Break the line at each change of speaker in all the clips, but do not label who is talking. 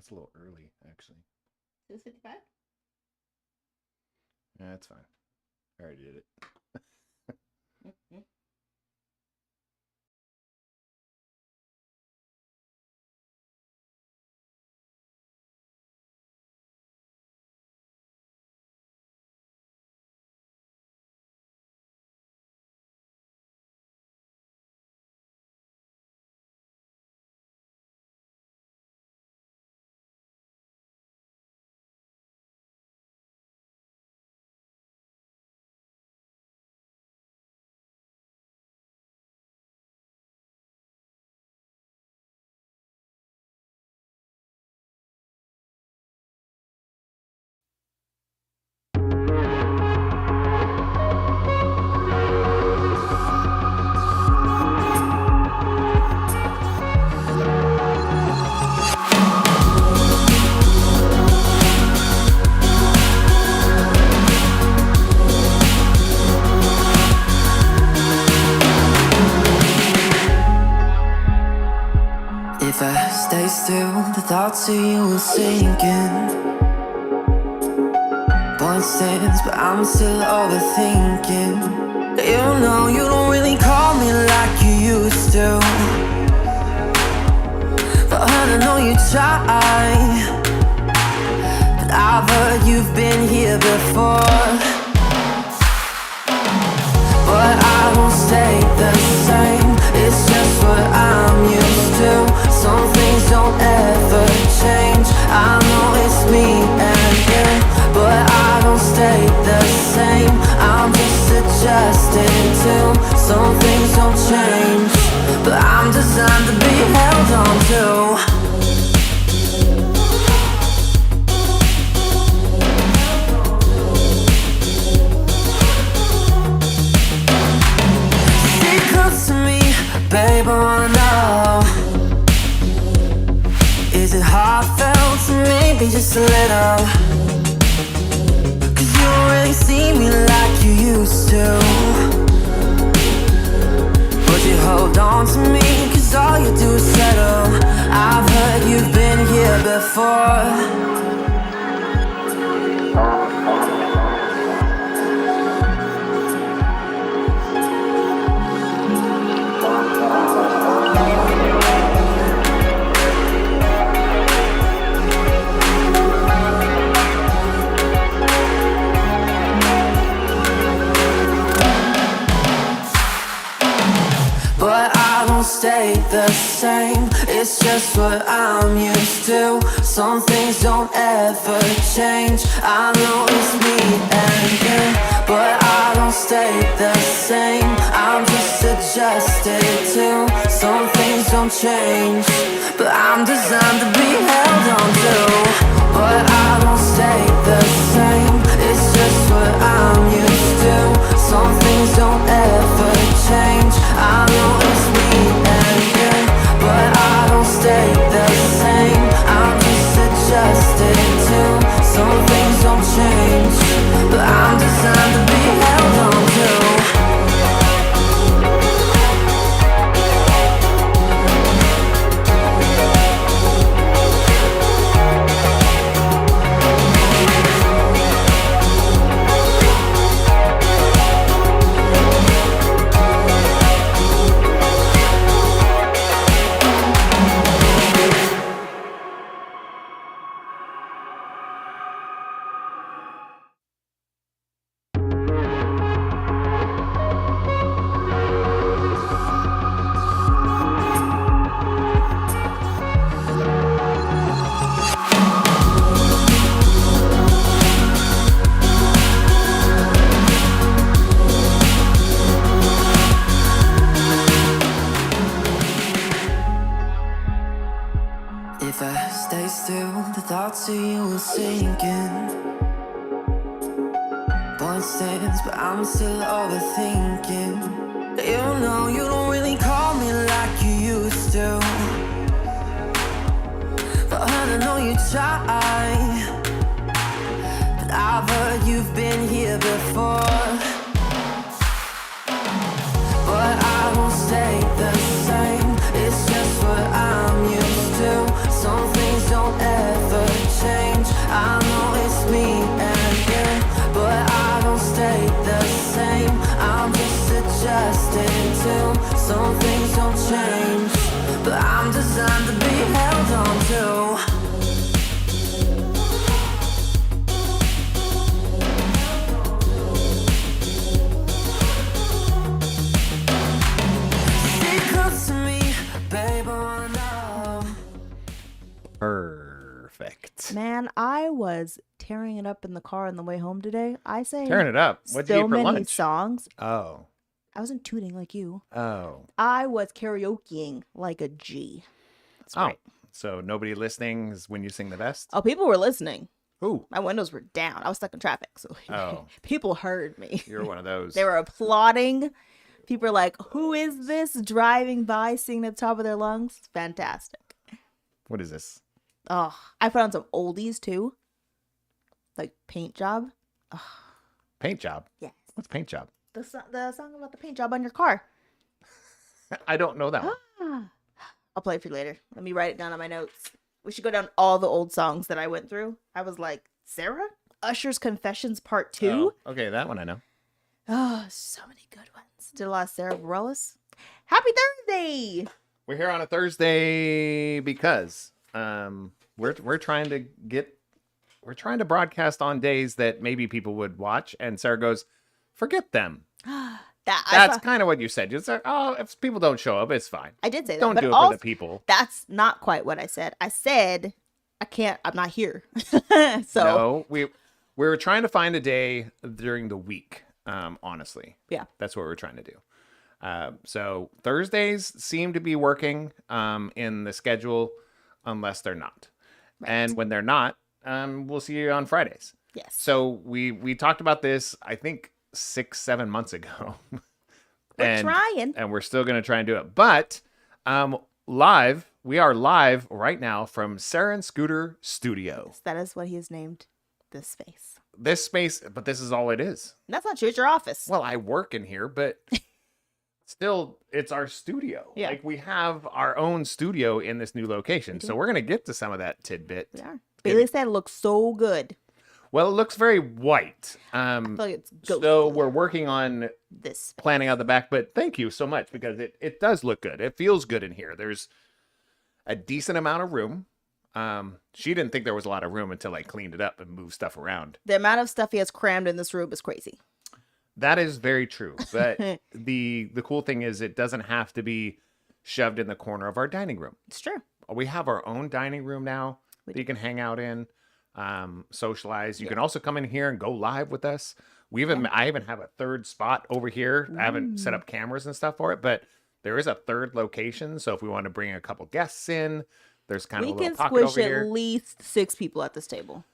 that's a little early, actually.
6:55?
Yeah, that's fine. I already did it.
Mm-hmm.
If I stay still, the thoughts of you will sink in. Point stands, but I'm still overthinking. You know you don't really call me like you used to, but I know you try. But I've heard you've been here before. But I won't stay the same, it's just what I'm used to. Some things don't ever change, I know it's me and you. But I don't stay the same, I'm just adjusting to. Some things don't change, but I'm designed to be held on to. Babe, I wanna know, is it heartfelt to maybe just a little? Cause you don't really see me like you used to, but you hold on to me cause all you do is settle. I've heard you've been here before. But I don't stay the same, it's just what I'm used to. Some things don't ever change, I know it's me and you. But I don't stay the same, I'm just adjusted to. Some things don't change, but I'm designed to be held on to. But I don't stay the same, it's just what I'm used to. Some things don't ever change, I know it's me and you. But I don't stay the same, I'm just adjusted to. Some things don't change, but I'm designed to be held on to. If I stay still, the thoughts of you will sink in. Point stands, but I'm still overthinking. You know you don't really call me like you used to, but I know you try. But I've heard you've been here before. But I won't stay the same, it's just what I'm used to. Some things don't ever stay till some things don't change. But I'm designed to be held on to. Stay close to me, babe, I know.
Perfect.
Man, I was tearing it up in the car on the way home today. I sang
Tearing it up. What'd you
so
eat for
many
lunch?
songs.
Oh.
I wasn't tooting like you.
Oh.
I was karaokeing like a G. That's
Oh.
right.
So nobody listening is when you sing the best?
Oh, people were listening.
Ooh.
My windows were down. I was stuck in traffic, so
Oh.
people heard me.
You're one of those.
They were applauding. People were like, "Who is this driving by, singing at the top of their lungs?" It's fantastic.
What is this?
Oh, I put on some oldies too, like Paint Job.
Paint job.
Yes,
What's paint job?
the song about the paint job on your car.
I don't know that one.
I'll play it for you later. Let me write it down on my notes. We should go down all the old songs that I went through. I was like, Sarah? Usher's Confessions Part 2?
Oh, okay, that one I know.
Oh, so many good ones. Did a lot of Sarah Bareilles. Happy Thursday!
We're here on a Thursday because we're trying to broadcast on days that maybe people would watch, and Sarah goes, forget them. That's kind of what you said. You said, oh, if people don't show up, it's fine.
I did say that.
Don't
but
do it
also,
for the people.
That's not quite what I said. I said, I'm not here. So
No, we were trying to find a day during the week, honestly.
yeah.
That's what we're trying to do. So Thursdays seem to be working in the schedule unless they're not.
Right.
And when they're not, we'll see you on Fridays.
Yes.
So we talked about this, I think, 6-7 months ago.
We're trying.
And we're still going to try and do it. But we are live right now from Sarah and Scooter Studio.
That is what he has named this space.
This space, but this is all it is.
That's not true. It's your office.
Well, I work in here, but still, it's our studio.
Yeah.
Like, we have our own studio in this new location. So we're going to get to some of that tidbit.
We are. Bailey said it looks so good.
Well, it looks very white.
I feel like it's
So we're working on
this.
planning out the back, but thank you so much because it does look good. It feels good in here. There's a decent amount of room. She didn't think there was a lot of room until I cleaned it up and moved stuff around.
The amount of stuff he has crammed in this room is crazy.
That is very true. But the cool thing is it doesn't have to be shoved in the corner of our dining room.
It's true.
We have our own dining room now that you can hang out in, socialize. You can also come in here and go live with us. I even have a third spot over here. I haven't set up cameras and stuff for it, but there is a third location. So if we want to bring a couple guests in, there's kind of a little pocket over
squish
here.
at least 6 people at this table.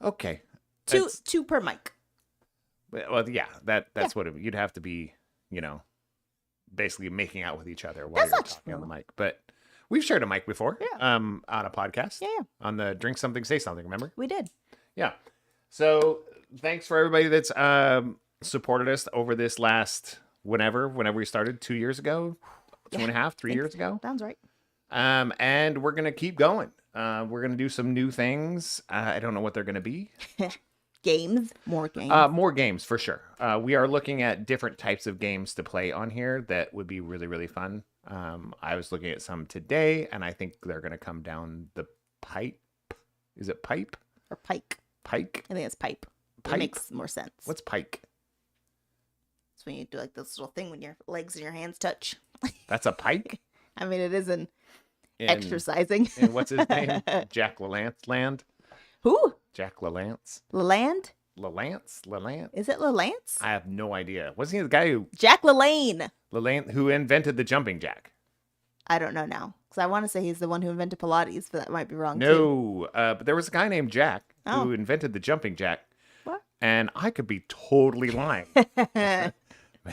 Okay.
Two per mic.
Well, yeah, that's what you'd have to be, basically making out with each other while you're talking on the mic. But we've shared a mic before, on a podcast.
Yeah.
On the Drink Something, Say Something, remember?
We did.
Yeah. So thanks for everybody that's supported us over this last whenever we started 2 years ago, 2.5, 3 years ago.
Sounds right.
And we're going to keep going. We're going to do some new things. I don't know what they're going to be.
More games.
More games for sure. We are looking at different types of games to play on here that would be really, really fun. I was looking at some today, and I think they're going to come down the pipe. Is it pipe?
Or pike.
Pike?
I think it's pipe.
Pipe?
It makes more sense.
What's pike?
It's when you do like this little thing when your legs and your hands touch.
That's a pike?
I mean, it isn't exercising.
And what's his name? Jack LaLance Land?
Who?
Jack LaLance?
LaLand?
LaLance?
Is it LaLance?
I have no idea. Wasn't he the guy
Jack LaLanne.
who invented the jumping jack?
I don't know now. Because I want to say he's the one who invented Pilates, but that might be wrong too.
No, but there was a guy named Jack
Oh.
who invented the jumping jack.
What?
And I could be totally lying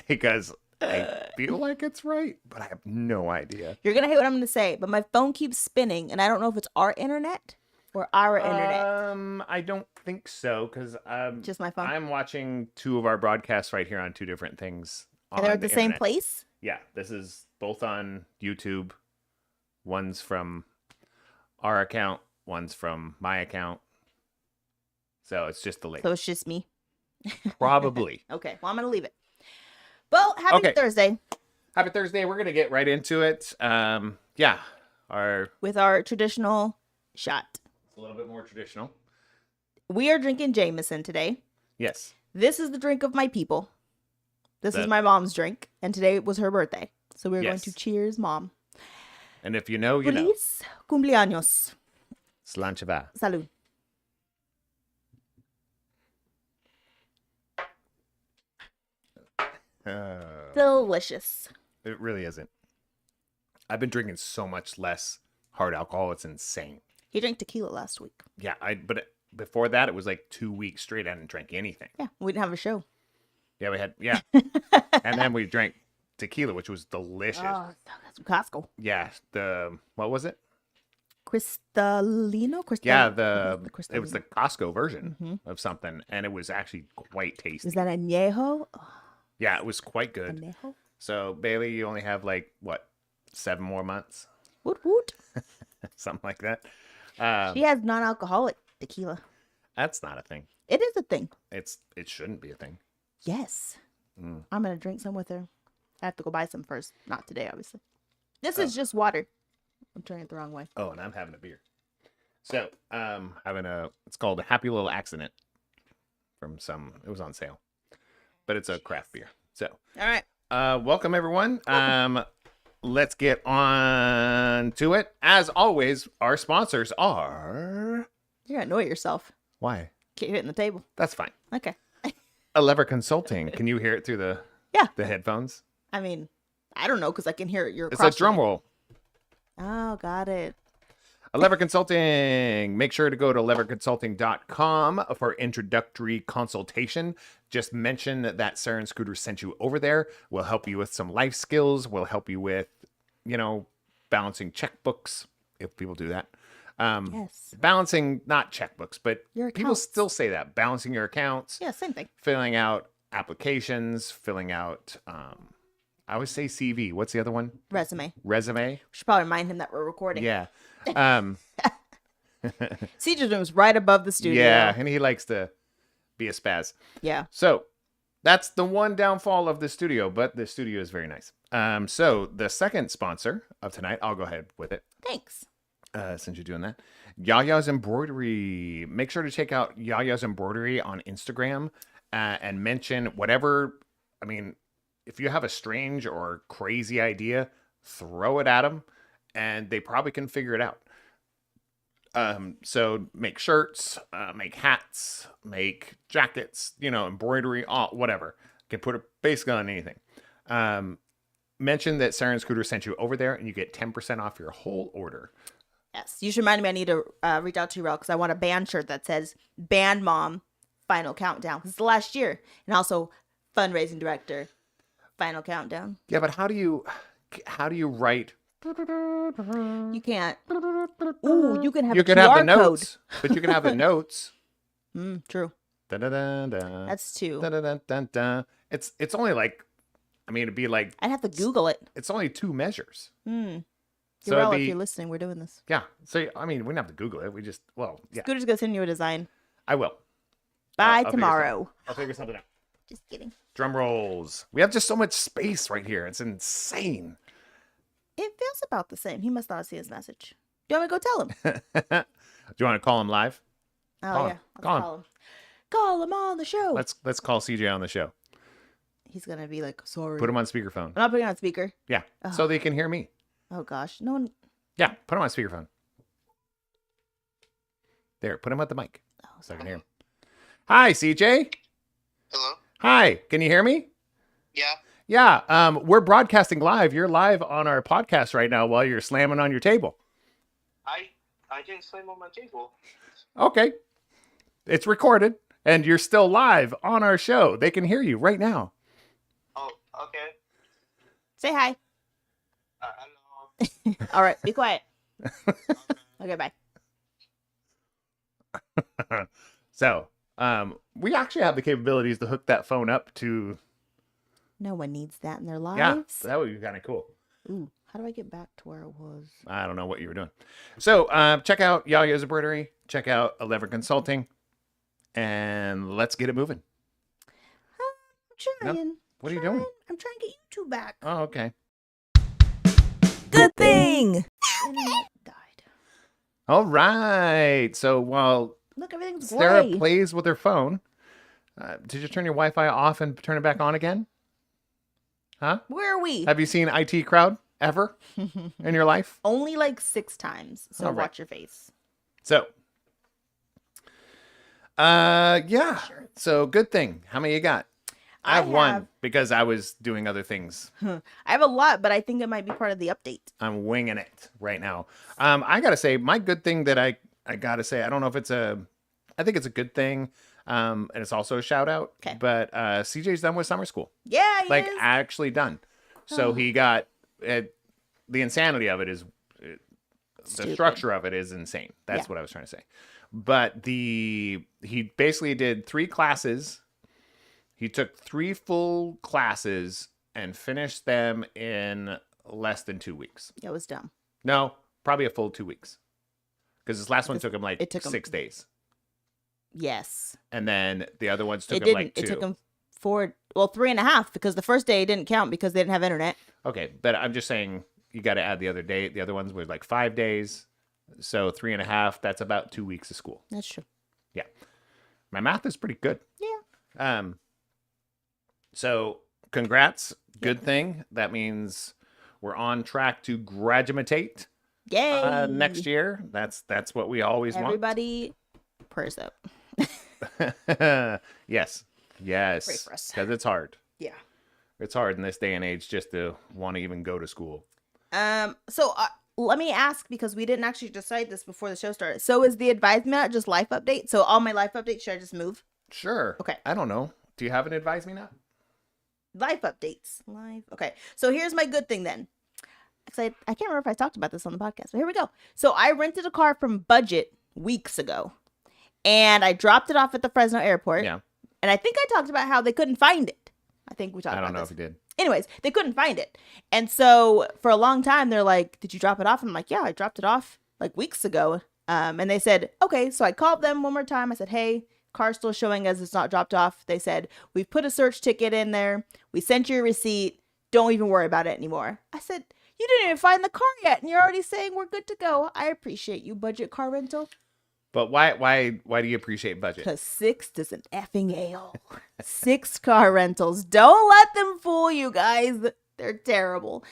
because I feel like it's right, but I have no idea.
You're going to hate what I'm going to say, but my phone keeps spinning, and I don't know if it's our internet or our internet.
I don't think so, because
Just my phone.
I'm watching 2 of our broadcasts right here on 2 different things.
And they're at the same
internet.
place?
Yeah, this is both on YouTube. One's from our account, one's from my account. So it's just the link.
So it's just me.
Probably.
Okay, well, I'm going to leave it. Well, happy
Okay.
Thursday
Happy Thursday. We're gonna get right into it. Yeah,
with our traditional shot.
a little bit more traditional.
We are drinking Jameson today.
Yes.
This is the drink of my people. This is
That-
my mom's drink, and today was her birthday. So we're going
Yes.
to cheers, Mom.
And if you know, you know.
Feliz cumpleaños.
Slanchava.
Salud. Delicious.
It really isn't. I've been drinking so much less hard alcohol. It's insane.
He drank tequila last week.
Yeah, before that it was like 2 weeks straight. I didn't drink anything.
Yeah, we didn't have a show.
Yeah, we had and then we drank tequila, which was delicious.
Oh, that's from Costco.
Yeah, what was it?
Cristalino?
Yeah,
Cristalino.
it was the Costco version of something, and it was actually quite tasty.
Is that añejo?
Yeah, it was quite good.
Añejo?
So Bailey, you only have like what, 7 more months,
Woot woot.
something like that.
She has non-alcoholic tequila.
That's not a thing.
It is a thing.
It shouldn't be a thing.
Yes.
Mm.
I'm going to drink some with her. I have to go buy some first. Not today, obviously. This is just water. I'm turning it the wrong way.
Oh, and I'm having a beer. So, it's called a Happy Little Accident it was on sale, but it's a craft beer. So,
All right.
welcome everyone. Let's get on to it. As always, our sponsors are...
You're going to annoy yourself.
Why?
Keep hitting the table.
That's fine.
Okay.
Lever Consulting. Can you hear it through the headphones?
I mean, I don't know because I can hear it. You're
It's a
across from
drum
me.
roll.
Oh, got it.
Lever Consulting. Make sure to go to leverconsulting.com for introductory consultation. Just mention that Sarah and Scooter sent you over there. We'll help you with some life skills. We'll help you with, balancing checkbooks, if people do that.
Yes.
Balancing, not checkbooks, but
Your
people
accounts.
still say that. Balancing your accounts,
Yeah, same thing.
filling out applications, filling out, I always say CV. What's the other one?
Resume.
Resume.
We should probably remind him that we're recording.
Yeah.
CJ's room is right above the studio.
Yeah, and he likes to be a spaz.
Yeah.
So that's the one downfall of the studio, but the studio is very nice. So the second sponsor of tonight, I'll go ahead with it
Thanks.
since you're doing that. Yaya's Embroidery. Make sure to check out Yaya's Embroidery on Instagram and mention whatever. I mean, if you have a strange or crazy idea, throw it at them, and they probably can figure it out. So make shirts, make hats, make jackets, embroidery, whatever. Can put it basically on anything. Mention that Sarah and Scooter sent you over there, and you get 10% off your whole order.
Yes. You should remind me I need to reach out to you, because I want a band shirt that says Band Mom Final Countdown. 'Cause it's the last year. And also fundraising director Final Countdown.
Yeah, but how do you write?
You can't. Ooh, you can have
You
a
can
QR
have the
code.
notes, but you can have the notes.
True.
Da-da-da-da.
That's two.
Da-da-da-da-da. It's only like, it'd be like,
I'd have to Google it.
it's only 2 measures.
You're
So
well,
it'd
if
be-
you're listening, we're doing this.
Yeah. So, we don't have to Google it. We just, yeah,
Scooter's going to send you a design.
I will.
By
I'll figure
tomorrow.
I'll figure something out.
Just kidding.
Drum rolls. We have just so much space right here. It's insane.
It feels about the same. He must not see his message. Do you want me to go tell him?
Do you want to call him live?
Oh,
Call
yeah.
him.
Let's
Call him.
call him. Call him on the show.
Let's call CJ on the show.
He's going to be like, sorry.
Put him on speakerphone.
I'm not putting it on speaker.
Yeah. So they can hear me.
Oh, gosh. No one.
Yeah. Put him on speakerphone. There. Put him at the mic
Oh,
so I can
sorry.
hear him. Hi, CJ.
Hello?
Hi. Can you hear me?
Yeah.
Yeah. We're broadcasting live. You're live on our podcast right now while you're slamming on your table.
I didn't slam on my table.
Okay. It's recorded and you're still live on our show. They can hear you right now.
Oh, okay.
Say hi.
Hello.
All right. Be quiet. Okay, bye.
So, we actually have the capabilities to hook that phone up to,
No one needs that in their
yeah,
lives.
that would be kind of cool.
Ooh, how do I get back to where it was?
I don't know what you were doing. So, check out Yaya's Embroidery, check out Lever Consulting, and let's get it moving.
I'm trying.
What are you doing?
I'm trying to get YouTube back.
Oh, okay.
Good thing. Internet died.
All right. So while
Look, everything's
Sarah
gray.
plays with her phone, did you turn your Wi-Fi off and turn it back on again? Huh?
Where are we?
Have you seen IT Crowd ever in your life?
Only like 6 times. So
All right.
watch your face.
So, yeah. So good thing. How many you got? I have one because I was doing other things.
I have a lot, but I think it might be part of the update.
I'm winging it right now. I gotta say, my good thing that I gotta say, I don't know if it's I think it's a good thing. And it's also a shout out.
Okay.
But CJ's done with summer school.
Yeah, he
Like
is.
actually done. So he got it. The insanity of it is the
Stupid.
structure of it is insane. That's what I was trying to say. But he basically did 3 classes. He took 3 full classes and finished them in less than 2 weeks.
It was dumb.
No, probably a full 2 weeks. Because this last one took him like
it took him-
6 days.
Yes.
And then the other ones took
It
him
didn't.
like 2.
It took him 3.5 because the first day didn't count because they didn't have internet.
Okay, but I'm just saying you got to add the other day. The other ones were like 5 days. So 3.5, that's about 2 weeks of school.
That's true.
Yeah. My math is pretty good.
Yeah.
So congrats. Good thing. That means we're on track to graduate
Yay.
next year. That's what we always
Everybody, prayers up.
want. Yes.
Pray
Yes.
for us.
Because it's hard.
Yeah.
It's hard in this day and age just to want to even go to school.
So let me ask, because we didn't actually decide this before the show started. So is the advisement just life update? So all my life updates, should I just move?
Sure.
Okay.
I don't know. Do you have an advise me now?
Life updates. Life. Okay. So here's my good thing then. Because I can't remember if I talked about this on the podcast, but here we go. So I rented a car from Budget weeks ago, and I dropped it off at the Fresno airport.
Yeah.
And I think I talked about how they couldn't find it. I think we talked
I
about
don't know
this.
if you did.
Anyways, they couldn't find it. And so for a long time, they're like, did you drop it off? And I'm like, yeah, I dropped it off like weeks ago. And they said, okay. So I called them one more time. I said, hey, car's still showing as it's not dropped off. They said, we've put a search ticket in there. We sent you a receipt. Don't even worry about it anymore. I said, you didn't even find the car yet. And you're already saying we're good to go. I appreciate you, Budget Car Rental.
But why do you appreciate Budget?
Because Sixt is an effing ale. Sixt car rentals. Don't let them fool you guys. They're terrible.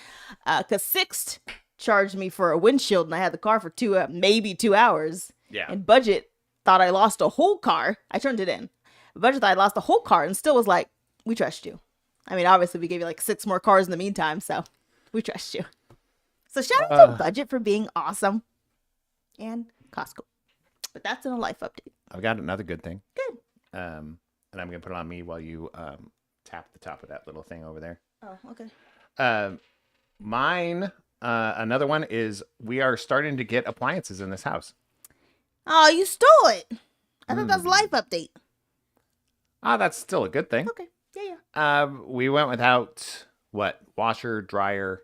Because Sixt charged me for a windshield and I had the car for maybe 2 hours.
Yeah.
And Budget thought I lost a whole car. I turned it in. Budget thought I lost a whole car and still was like, we trust you. I mean, obviously we gave you like 6 more cars in the meantime, so we trust you. So shout out to Budget for being awesome. And Costco. But that's in a life update.
I've got another good thing.
Good.
And I'm gonna put it on me while you tap the top of that little thing over there.
Oh, okay.
Mine, another one is we are starting to get appliances in this house.
Oh, you stole it. I thought that's life update.
That's still a good thing.
Okay. Yeah.
We went without washer, dryer,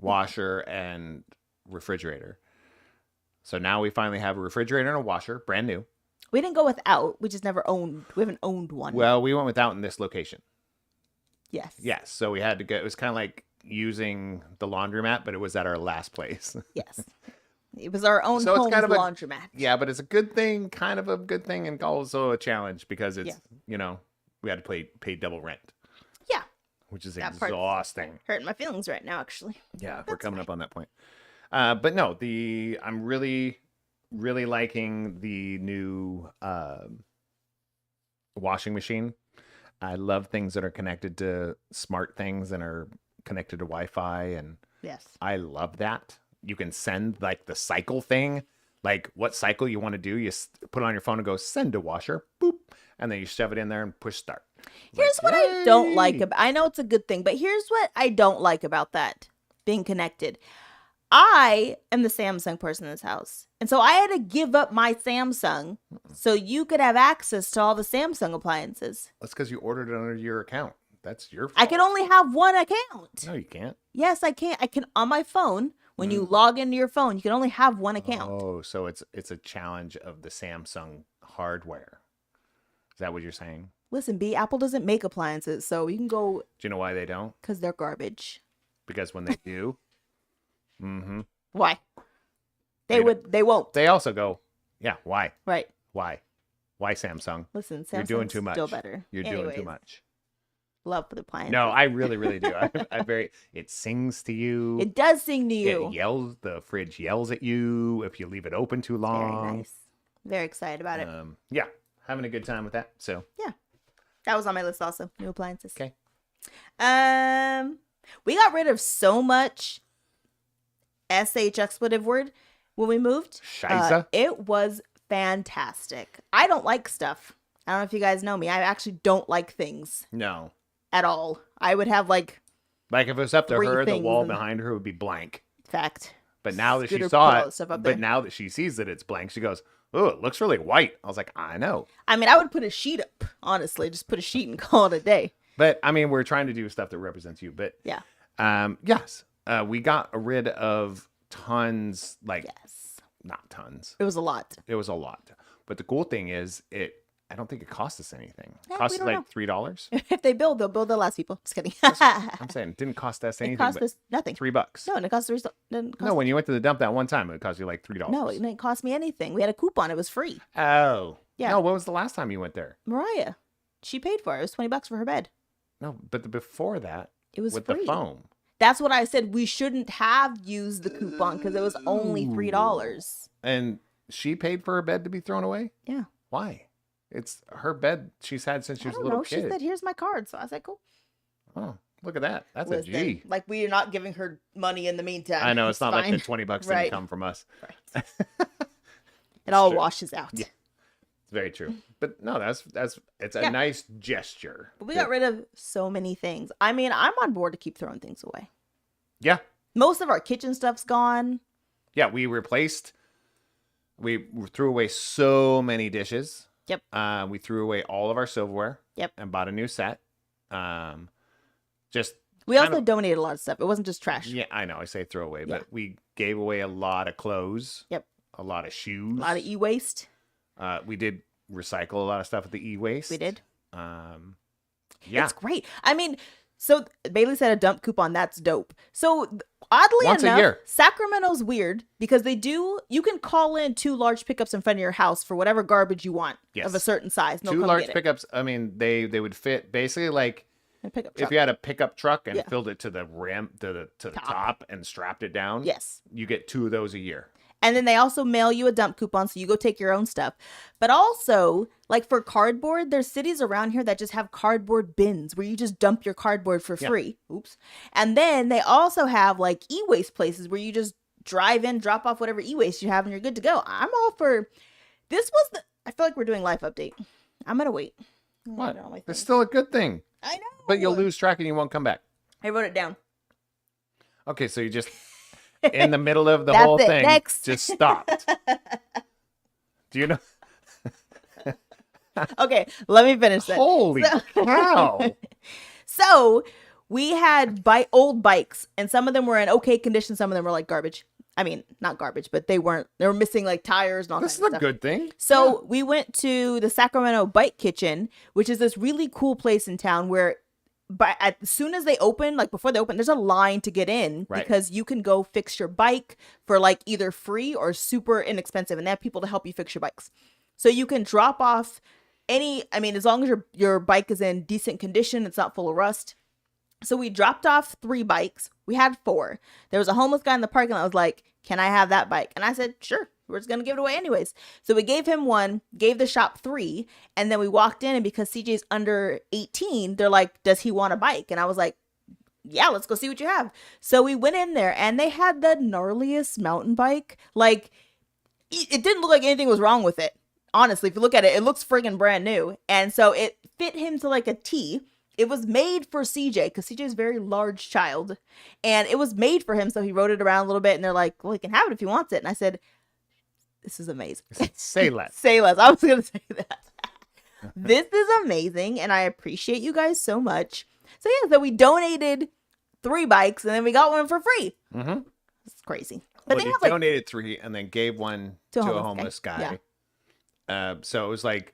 washer and refrigerator. So now we finally have a refrigerator and a washer, brand new.
We didn't go without. We just never owned. We haven't owned one.
Well, we went without in this location.
Yes.
Yes. So we had to go. It was kind of like using the laundromat, but it was at our last place.
Yes. It was our own
So it's
home
kind of
laundromat.
Yeah, but it's a good thing, kind of a good thing, and also a challenge because it's, we had to pay double rent,
Yeah.
which is
That part's
exhausting.
Hurting my feelings right now, actually.
Yeah, we're coming up on that point. But no, I'm really, really liking the new washing machine. I love things that are connected to smart things and are connected to Wi-Fi, and
Yes.
I love that. You can send like the cycle thing, like what cycle you want to do. You put it on your phone and go send to washer, boop, and then you shove it in there and push start.
Here's what I don't like about. I know it's a good thing, but here's what I don't like about that being connected. I am the Samsung person in this house. And so I had to give up my Samsung so you could have access to all the Samsung appliances.
That's because you ordered it under your account. That's your fault.
I can only have one account.
No, you can't.
Yes, I can. I can on my phone. When you log into your phone, you can only have one account.
Oh, so it's a challenge of the Samsung hardware. Is that what you're saying?
Listen, B, Apple doesn't make appliances, so you can go
Do you know why they don't?
because they're garbage.
Because when they do,
Why?
They
They won't.
they also go, yeah, why?
Right.
Why? Why Samsung?
Listen, Samsung's
You're doing too much.
still better.
You're doing
Anyways,
too much.
Love for the appliances.
No, I really, really do. It sings to you.
It does sing to you.
It yells. The fridge yells at you if you leave it open too
Very
long.
nice. Very excited about it.
Yeah, having a good time with that. So
Yeah. That was on my list also. New appliances.
okay.
We got rid of so much SH expletive word when we moved.
Scheisse?
It was fantastic. I don't like stuff. I don't know if you guys know me. I actually don't like things
No,
at all. I would have like
like if it was up to
3
her, the
things
wall
and-
behind her would be blank.
fact.
But now that she
Scooter
saw
put all the
it,
stuff up
but
there.
now that she sees that it's blank, she goes, "Oh, it looks really white." I was like, "I know."
I mean, I would put a sheet up, honestly. Just put a sheet and call it a day.
But I mean, we're trying to do stuff that represents you. But
Yeah.
yes, we got rid of tons, like
Yes.
not tons.
It was a lot.
It was a lot. But the cool thing is, I don't think it cost us anything. It
Yeah,
cost
we
us
don't
like
know.
$3.
If they build, they'll build the last people. Just kidding.
I'm saying it didn't cost us
It
anything.
cost
but
us nothing.
$3.
No, and it cost didn't cost
No, when you went to the dump that one time, it cost you like $3.
No, it didn't cost me anything. We had a coupon. It was free.
Oh.
Yeah.
No, when was the last time you went there?
Mariah, she paid for it. It was $20 for her bed.
No, but before that,
It was
with
free.
the foam.
That's what I said. We shouldn't have used the coupon because it was only $3.
And she paid for her bed to be thrown away?
Yeah.
Why? It's her bed she's had since she
I
was a
don't
little
know.
kid.
She said, "Here's my card." So I was like, "Cool."
Oh, look at that. That's a
Listen,
G.
like we are not giving her money in the meantime.
I know it's not like
fine.
the $20 didn't
Right.
come from us.
Right. It all
true.
washes out.
Yeah. It's very true. But no, it's a
Yeah.
nice gesture.
But we got rid of so many things. I mean, I'm on board to keep throwing things away.
Yeah.
Most of our kitchen stuff's gone.
Yeah, we threw away so many dishes.
Yep.
We threw away all of our silverware.
Yep.
And bought a new set. Just
We
kind
also
of-
donated a lot of stuff. It wasn't just trash.
yeah, I know I say throw away,
Yeah.
but we gave away a lot of clothes.
Yep.
A lot of shoes.
A lot of e-waste.
We did recycle a lot of stuff with the e-waste.
We did.
Yeah.
It's great. I mean, so Bailey said a dump coupon. That's dope. So oddly
Once a
enough,
year.
Sacramento's weird because you can call in 2 large pickups in front of your house for whatever garbage you want
Yes.
of a certain size. And they'll
2
come
large
get it.
pickups. I mean, they would fit basically like
In a pickup
if
truck.
you had a pickup truck and
Yeah.
filled it to the rim to the top and strapped it down.
Yes.
You get 2 of those a year.
And then they also mail you a dump coupon, so you go take your own stuff. But also, like for cardboard, there's cities around here that just have cardboard bins where you just dump your cardboard for
Yeah.
free. Oops. And then they also have like e-waste places where you just drive in, drop off whatever e-waste you have, and you're good to go. I'm all for this. I feel like we're doing life update. I'm gonna wait.
What?
I don't like
It's
things.
still a good thing.
I know.
But you'll lose track and you won't come back.
I wrote it down.
Okay, so you just in the middle of the
That's
whole
it.
thing
Next.
just stopped. Do you know?
Okay, let me finish that.
Holy cow.
So we had old bikes, and some of them were in okay condition. Some of them were like garbage. I mean, not garbage, but they were missing like tires and all
This
kinds
is
of
a
stuff.
good thing.
So we went to the Sacramento Bike Kitchen, which is this really cool place in town where as soon as they open, like before they open, there's a line to get in
Right.
because you can go fix your bike for like either free or super inexpensive. And they have people to help you fix your bikes. So you can drop off as long as your bike is in decent condition, it's not full of rust. So we dropped off 3 bikes. We had 4. There was a homeless guy in the parking lot that was like, "Can I have that bike?" And I said, "Sure. We're just going to give it away anyways." So we gave him 1, gave the shop 3, and then we walked in, and because CJ's under 18, they're like, "Does he want a bike?" And I was like, "Yeah, let's go see what you have." So we went in there, and they had the gnarliest mountain bike. Like, it didn't look like anything was wrong with it. Honestly, if you look at it, it looks friggin' brand new. And so it fit him to like a T. It was made for CJ because CJ is a very large child. And it was made for him. So he rode it around a little bit. And they're like, "Well, he can have it if he wants it." And I said, "This is amazing."
Say less.
Say less. I was going to say that. This is amazing. And I appreciate you guys so much. So yeah, so we donated 3 bikes and then we got one for free.
Mm-hmm.
It's crazy. But
Well,
they
you
have like
donated 3 and then gave one to a homeless guy.
Yeah.
So it was like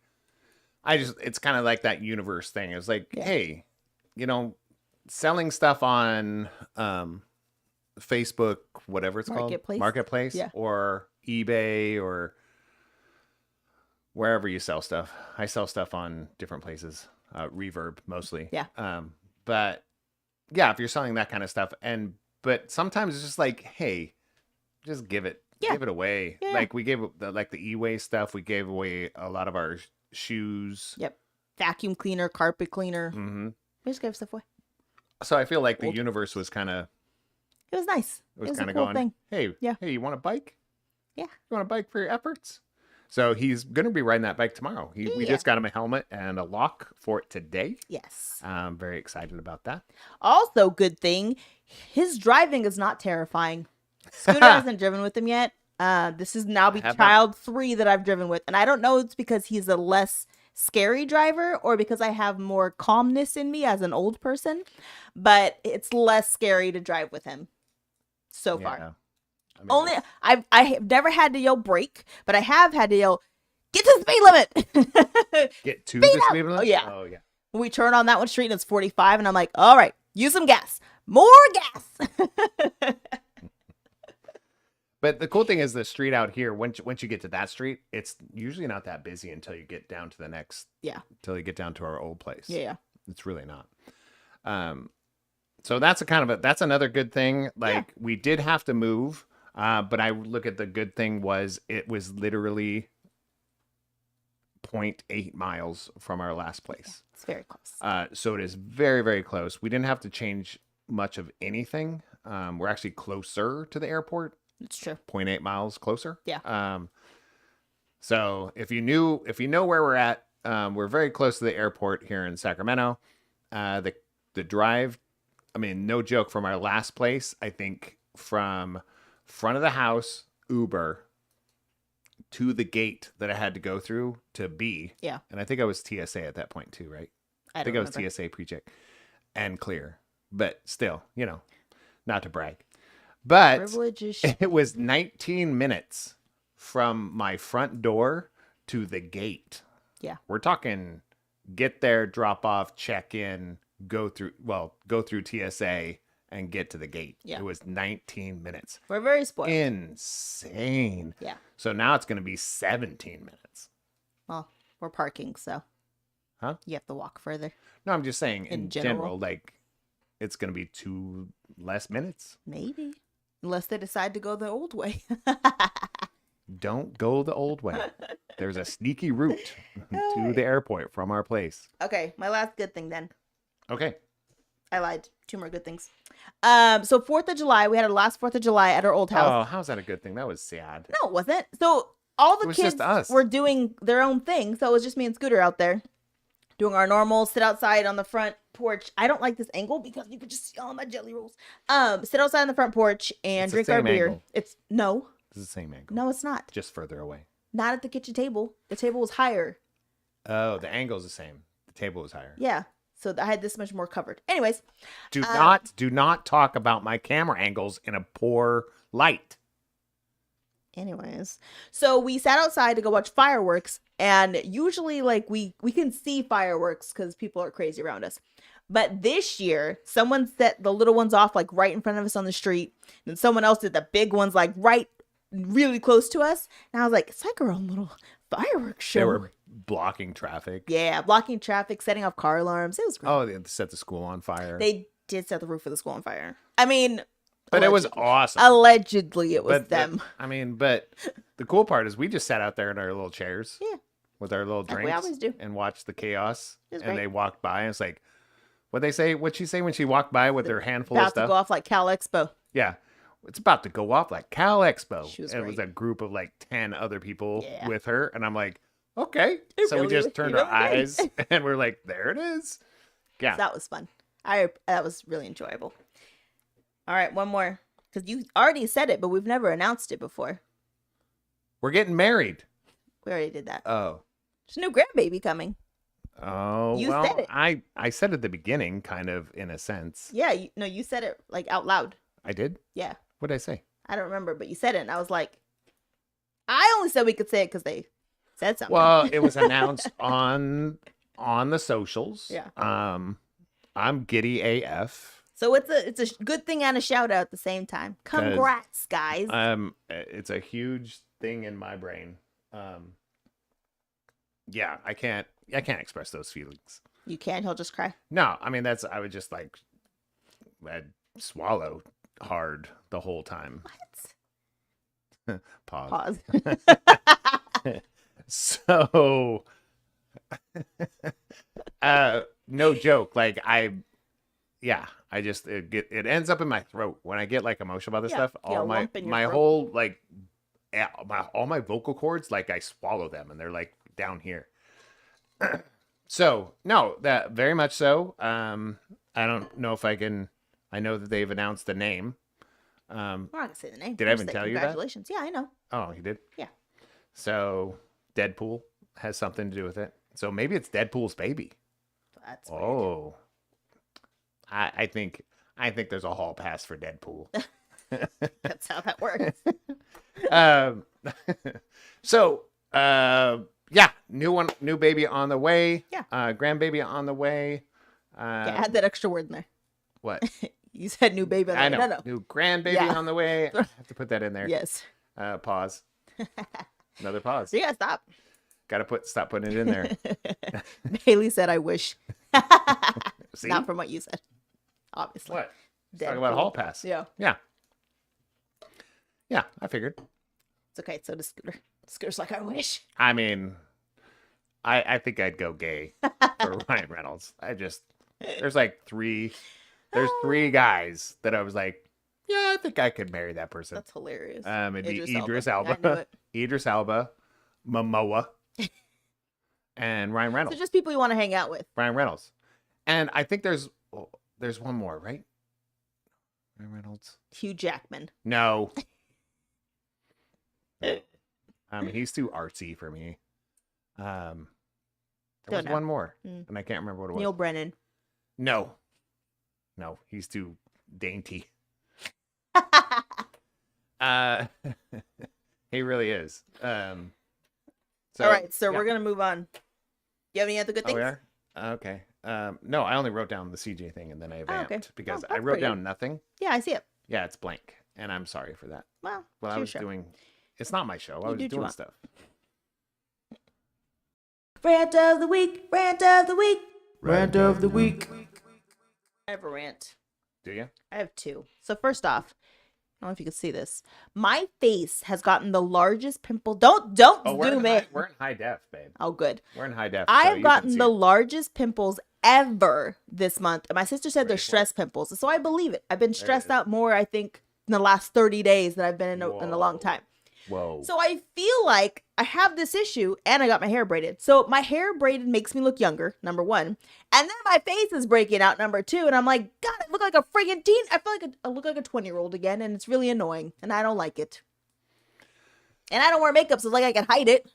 it's kind of like that universe thing. It's like,
Yeah.
hey, selling stuff on Facebook, whatever it's
Marketplace?
called, Marketplace,
Yeah.
or eBay, or wherever you sell stuff. I sell stuff on different places, Reverb mostly.
Yeah.
But yeah, if you're selling that kind of stuff, but sometimes it's just like, hey, just give it away.
Yeah.
Like we gave the e-way stuff. We gave away a lot of our shoes.
Yep. Vacuum cleaner, carpet cleaner.
Hmm.
We just gave stuff away.
So I feel like the
Old.
universe was kind of
It was nice.
it was
a
kind of
cool
going,
thing.
hey,
Yeah.
hey, you want a bike?
Yeah.
You want a bike for your efforts? So he's going to be riding that bike tomorrow. We
Yeah.
just got him a helmet and a lock for it today.
Yes.
I'm very excited about that.
Also, good thing, his driving is not terrifying. Scooter hasn't driven with him yet. This is now be
have
child 3 that I've driven with. And I don't know it's because he's a less scary driver or because I have more calmness in me as an old person. But it's less scary to drive with him so far.
Yeah. I mean,
Only I have never had to yell brake, but I have had to yell, get to the speed limit.
get to
Speed
the
up!
speed limit?
Oh, yeah.
Oh, yeah.
We turn on that one street and it's 45 and I'm like, all right, use some gas. More gas.
But the cool thing is the street out here, once you get to that street, it's usually not that busy until you get down to the next, until you get down to our old place.
Yeah.
It's really not. So that's that's another good thing. Like we did have to move, but I look at the good thing was it was literally 0.8 miles from our last place.
It's very close.
So it is very, very close. We didn't have to change much of anything. We're actually closer to the airport.
It's true.
0.8 miles closer.
Yeah.
So if you know where we're at, we're very close to the airport here in Sacramento. The drive, I mean, no joke, from our last place, I think from front of the house, Uber, to the gate that I had to go through to B.
Yeah.
And I think I was TSA at that point too, right? I think I was TSA pre-check and clear. But still, not to brag. But
Privilege is
it was 19 minutes from my front door to the gate.
Yeah.
We're talking get there, drop off, check in, go through TSA and get to the gate.
Yeah.
It was 19 minutes.
We're very spoiled.
Insane.
Yeah.
So now it's going to be 17 minutes.
Well, we're parking, so.
Huh?
You have to walk further.
No, I'm just saying
In
in
general.
general, like it's going to be 2 less minutes.
Maybe. Unless they decide to go the old way.
Don't go the old way. There's a sneaky route to the airport from our place.
Okay, my last good thing then.
Okay.
I lied. 2 more good things. So 4th of July, we had our last 4th of July at our old house.
Oh, how's that a good thing? That was sad.
No, it wasn't. So all the
It was
kids
just us.
were doing their own thing. So it was just me and Scooter out there doing our normal sit outside on the front porch. I don't like this angle because you could just see all my jelly rolls. Sit outside on the front porch and
It's the
drink our
same
beer.
angle.
It's no,
This is the same angle.
no, it's not.
Just further away.
Not at the kitchen table. The table was higher.
Oh, the angle's the same. The table was higher.
Yeah. So I had this much more covered. Anyways,
Do not talk about my camera angles in a poor light.
so we sat outside to go watch fireworks, and usually like we can see fireworks because people are crazy around us. But this year, someone set the little ones off like right in front of us on the street, and someone else did the big ones like right really close to us. And I was like, it's like our own little fireworks show.
They were blocking traffic.
Yeah, blocking traffic, setting off car alarms. It was great.
Oh, they set the school on fire.
They did set the roof of the school on fire. I mean,
but it was
allegedly.
awesome.
Allegedly, it was
But
them.
but the cool part is we just sat out there in our little chairs.
Yeah.
With our little
Like we
drinks.
always do.
And watched the chaos.
It was
And
great.
they walked by and it's like, what'd she say when she walked by with her handful of
About to
stuff?
go off like Cal Expo.
Yeah. It's about to go off like Cal Expo.
She was
And it was
great.
a group of like 10 other people
Yeah.
with her. And I'm like, okay.
It
So we
really-
just turned
it
our
really did.
eyes and we're like, there it is. Yeah.
So that was fun. That was really enjoyable. All right, one more. Because you already said it, but we've never announced it before.
We're getting married.
We already did that.
Oh.
There's a new grandbaby coming.
Oh,
You
well,
said it.
I said at the beginning, kind of in a sense.
Yeah, you said it like out loud.
I did?
Yeah,
What'd I say?
I don't remember, but you said it, and I was like, I only said we could say it because they said something.
Well, it was announced on the socials.
Yeah.
I'm giddy AF.
So it's a good thing and a shout out at the same time. Congrats, guys.
It's a huge thing in my brain. Yeah, I can't express those feelings.
You can. He'll just cry.
No, I mean I would just like I'd swallow hard the whole time.
What?
Pause.
Pause.
So no joke, like I just it ends up in my throat when I get like emotional about this
Yeah,
stuff.
you get a
All my
lump in your
my
throat.
whole like all my vocal cords, like I swallow them and they're like down here. So no, that very much so. I don't know if I can. I know that they've announced the name.
We're not gonna say the name.
Did I
We'll just
even
say
tell you that?
Congratulations. Yeah, I know.
Oh, he did.
Yeah.
So Deadpool has something to do with it. So maybe it's Deadpool's baby.
That's weird.
Oh, I think there's a hall pass for Deadpool.
That's how that works.
um, so yeah, new baby on the way.
Yeah.
Grandbaby on the way.
Yeah, add that extra word in there.
What?
You said new baby.
I know.
No, no.
New grandbaby
Yeah.
on the way. I have to put that in there.
Yes.
Pause. Another pause.
So you gotta stop.
Gotta stop putting it in there.
Bailey said, "I wish."
See?
Not from what you said. Obviously.
What? Talk about
Deadpool.
hall pass.
Yeah.
Yeah. Yeah, I figured.
It's okay. So does Scooter. Scooter's like, "I wish."
I mean, I think I'd go gay for Ryan Reynolds. There's three guys that I was like, yeah, I think I could marry that person.
That's hilarious.
It'd be Idris
I knew
Elba,
it.
Idris Elba, Momoa, and Ryan
So
Reynolds.
just people you want to hang out with.
Ryan Reynolds. And I think there's one more, right? Ryan Reynolds.
Hugh Jackman.
No. He's too artsy for me. There was
Don't know.
one more,
Mm.
and I can't remember what it was.
Neil Brennan.
No, he's too dainty. He really is. So,
All right, so
yeah.
we're gonna move on. You have any other good
Oh,
things?
we are? Okay. No, I only wrote down the CJ thing and then I vamped
okay.
because
Oh,
I
good
wrote
for you.
down nothing.
Yeah, I see it.
Yeah, it's blank, and I'm sorry for that.
Well,
Well,
it's
I
your
was
show.
doing. It's not my show. I
You
was
do what you
doing
want.
stuff.
Rant of the week. Rant of the week.
Rant of the week.
I have a rant.
Do you?
I have two. So first off, I don't know if you can see this. My face has gotten the largest pimple. Don't
Oh,
zoom in.
we're in high def, babe.
Oh, good.
We're in high def.
I
so
have
you can
gotten
see
the
it.
largest pimples ever this month. And my sister said they're
Ready for it?
stress pimples. So I believe it. I've been
it
stressed
is.
out more, I think, in the last 30 days that I've been in a long
Whoa.
time.
Whoa.
So I feel like I have this issue and I got my hair braided. So my hair braided makes me look younger, number one. And then my face is breaking out, number two. And I'm like, God, I look like a friggin' teen. I feel like I look like a 20-year-old again. And it's really annoying. And I don't like it. And I don't wear makeup, so it's like I can hide it.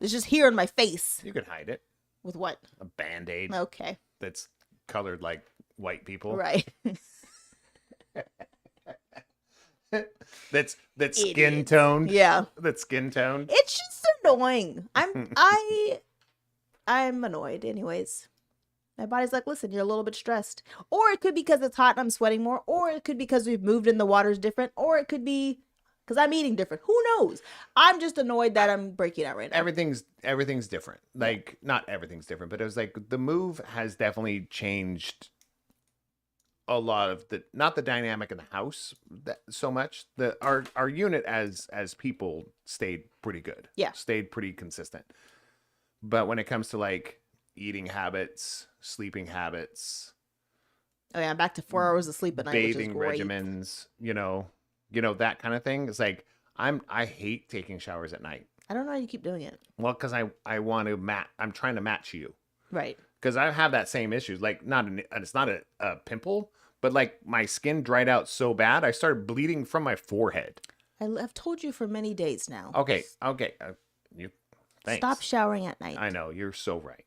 It's just here in my face.
You can hide it.
With what?
A band-aid
Okay.
that's colored like white people.
Right.
That's skin
Idiots.
toned.
Yeah.
That's skin toned.
It's just annoying. I'm annoyed anyways. My body's like, listen, you're a little bit stressed. Or it could be because it's hot and I'm sweating more. Or it could be because we've moved and the water's different. Or it could be because I'm eating different. Who knows? I'm just annoyed that I'm breaking out right now.
Everything's different. Like, not everything's different, but it was like the move has definitely changed a lot of not the dynamic in the house so much. Our unit as people stayed pretty good.
Yeah.
Stayed pretty consistent. But when it comes to like eating habits, sleeping habits,
Oh yeah, I'm back to 4 hours of sleep at night,
bathing
which is great.
regimens, you know, that kind of thing. It's like I hate taking showers at night.
I don't know how you keep doing it.
Well, because I want to I'm trying to match you.
Right.
Because I have that same issue. Like, it's not a pimple, but like my skin dried out so bad, I started bleeding from my forehead.
I've told you for many days now.
Okay. You. Thanks.
Stop showering at night.
I know you're so right.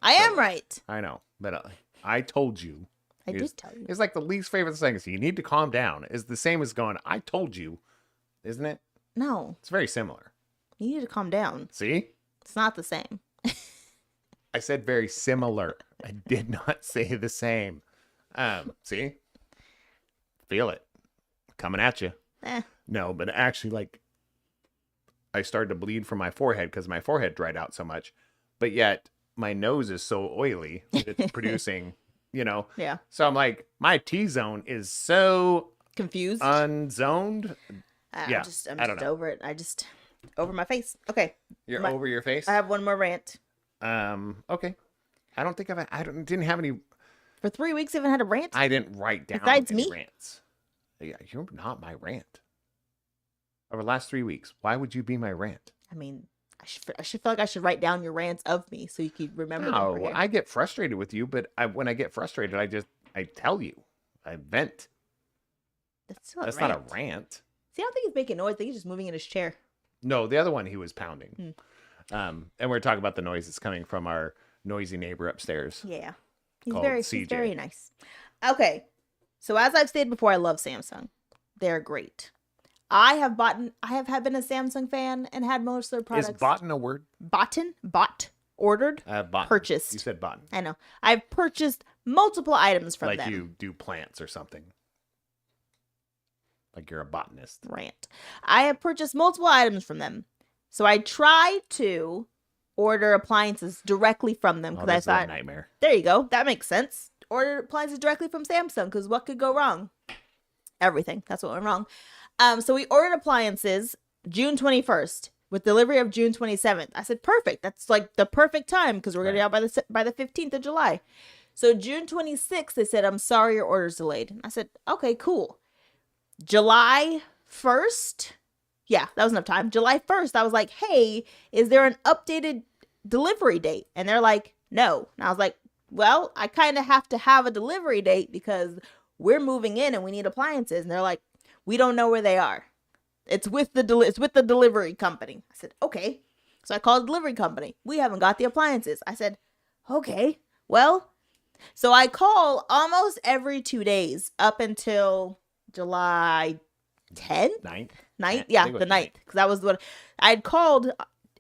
I am right.
I know, but I told you.
I
It's-
did tell you.
It's like the least favorite thing. So you need to calm down. Is the same as going. I told you, isn't it?
No,
It's very similar.
you need to calm down.
See?
It's not the same.
I said very similar. I did not say the same. See? Feel it. Coming at you. No, but actually, like, I started to bleed from my forehead because my forehead dried out so much. But yet, my nose is so oily. It's producing,
Yeah.
So I'm like, my T-zone is so
Confused.
unzoned.
I'm
yeah,
just
I don't know.
over it. Over my face. Okay.
You're over your face?
I have one more rant.
Okay. I don't think didn't have any.
For 3 weeks, you haven't had a rant?
I didn't write down
Besides
any
me?
rants. Yeah, you're not my rant. Over the last 3 weeks, why would you be my rant?
I mean, I should feel like I should write down your rants of me so you could remember them.
No, I get frustrated with you, but when I get frustrated, I tell you. I vent.
That's
not a rant.
See, I don't think he's making noise. I think he's just moving in his chair.
No, the other one he was pounding. And we're talking about the noise that's coming from our noisy neighbor upstairs.
Yeah. He's
Called
he's
CJ.
very nice. Okay. So as I've stated before, I love Samsung. They're great. I have been a Samsung fan and had most of their products.
Is boughten a word?
Ordered,
Boughten.
purchased.
You said boughten.
I know. I've purchased multiple items from
like
them.
you do plants or something. Like you're a botanist.
Rant. I have purchased multiple items from them. So I tried to order appliances directly from them because I
this is a
thought,
nightmare.
there you go. That makes sense. Order appliances directly from Samsung because what could go wrong? Everything. That's what went wrong. So we ordered appliances June 21st with delivery of June 27th. I said, perfect. That's like the perfect time because we're going to be out by the 15th of July. So June 26th, they said, I'm sorry, your order's delayed. And I said, okay, cool. July 1st. Yeah, that was enough time. July 1st, I was like, hey, is there an updated delivery date? And they're like, no. And I was like, well, I kind of have to have a delivery date because we're moving in and we need appliances. And they're like, we don't know where they are. It's with the delivery company. I said, okay. So I called the delivery company. We haven't got the appliances. I said, okay, well. So I call almost every 2 days up until July 10th? 9th? Yeah, the 9th. Because that was what I'd called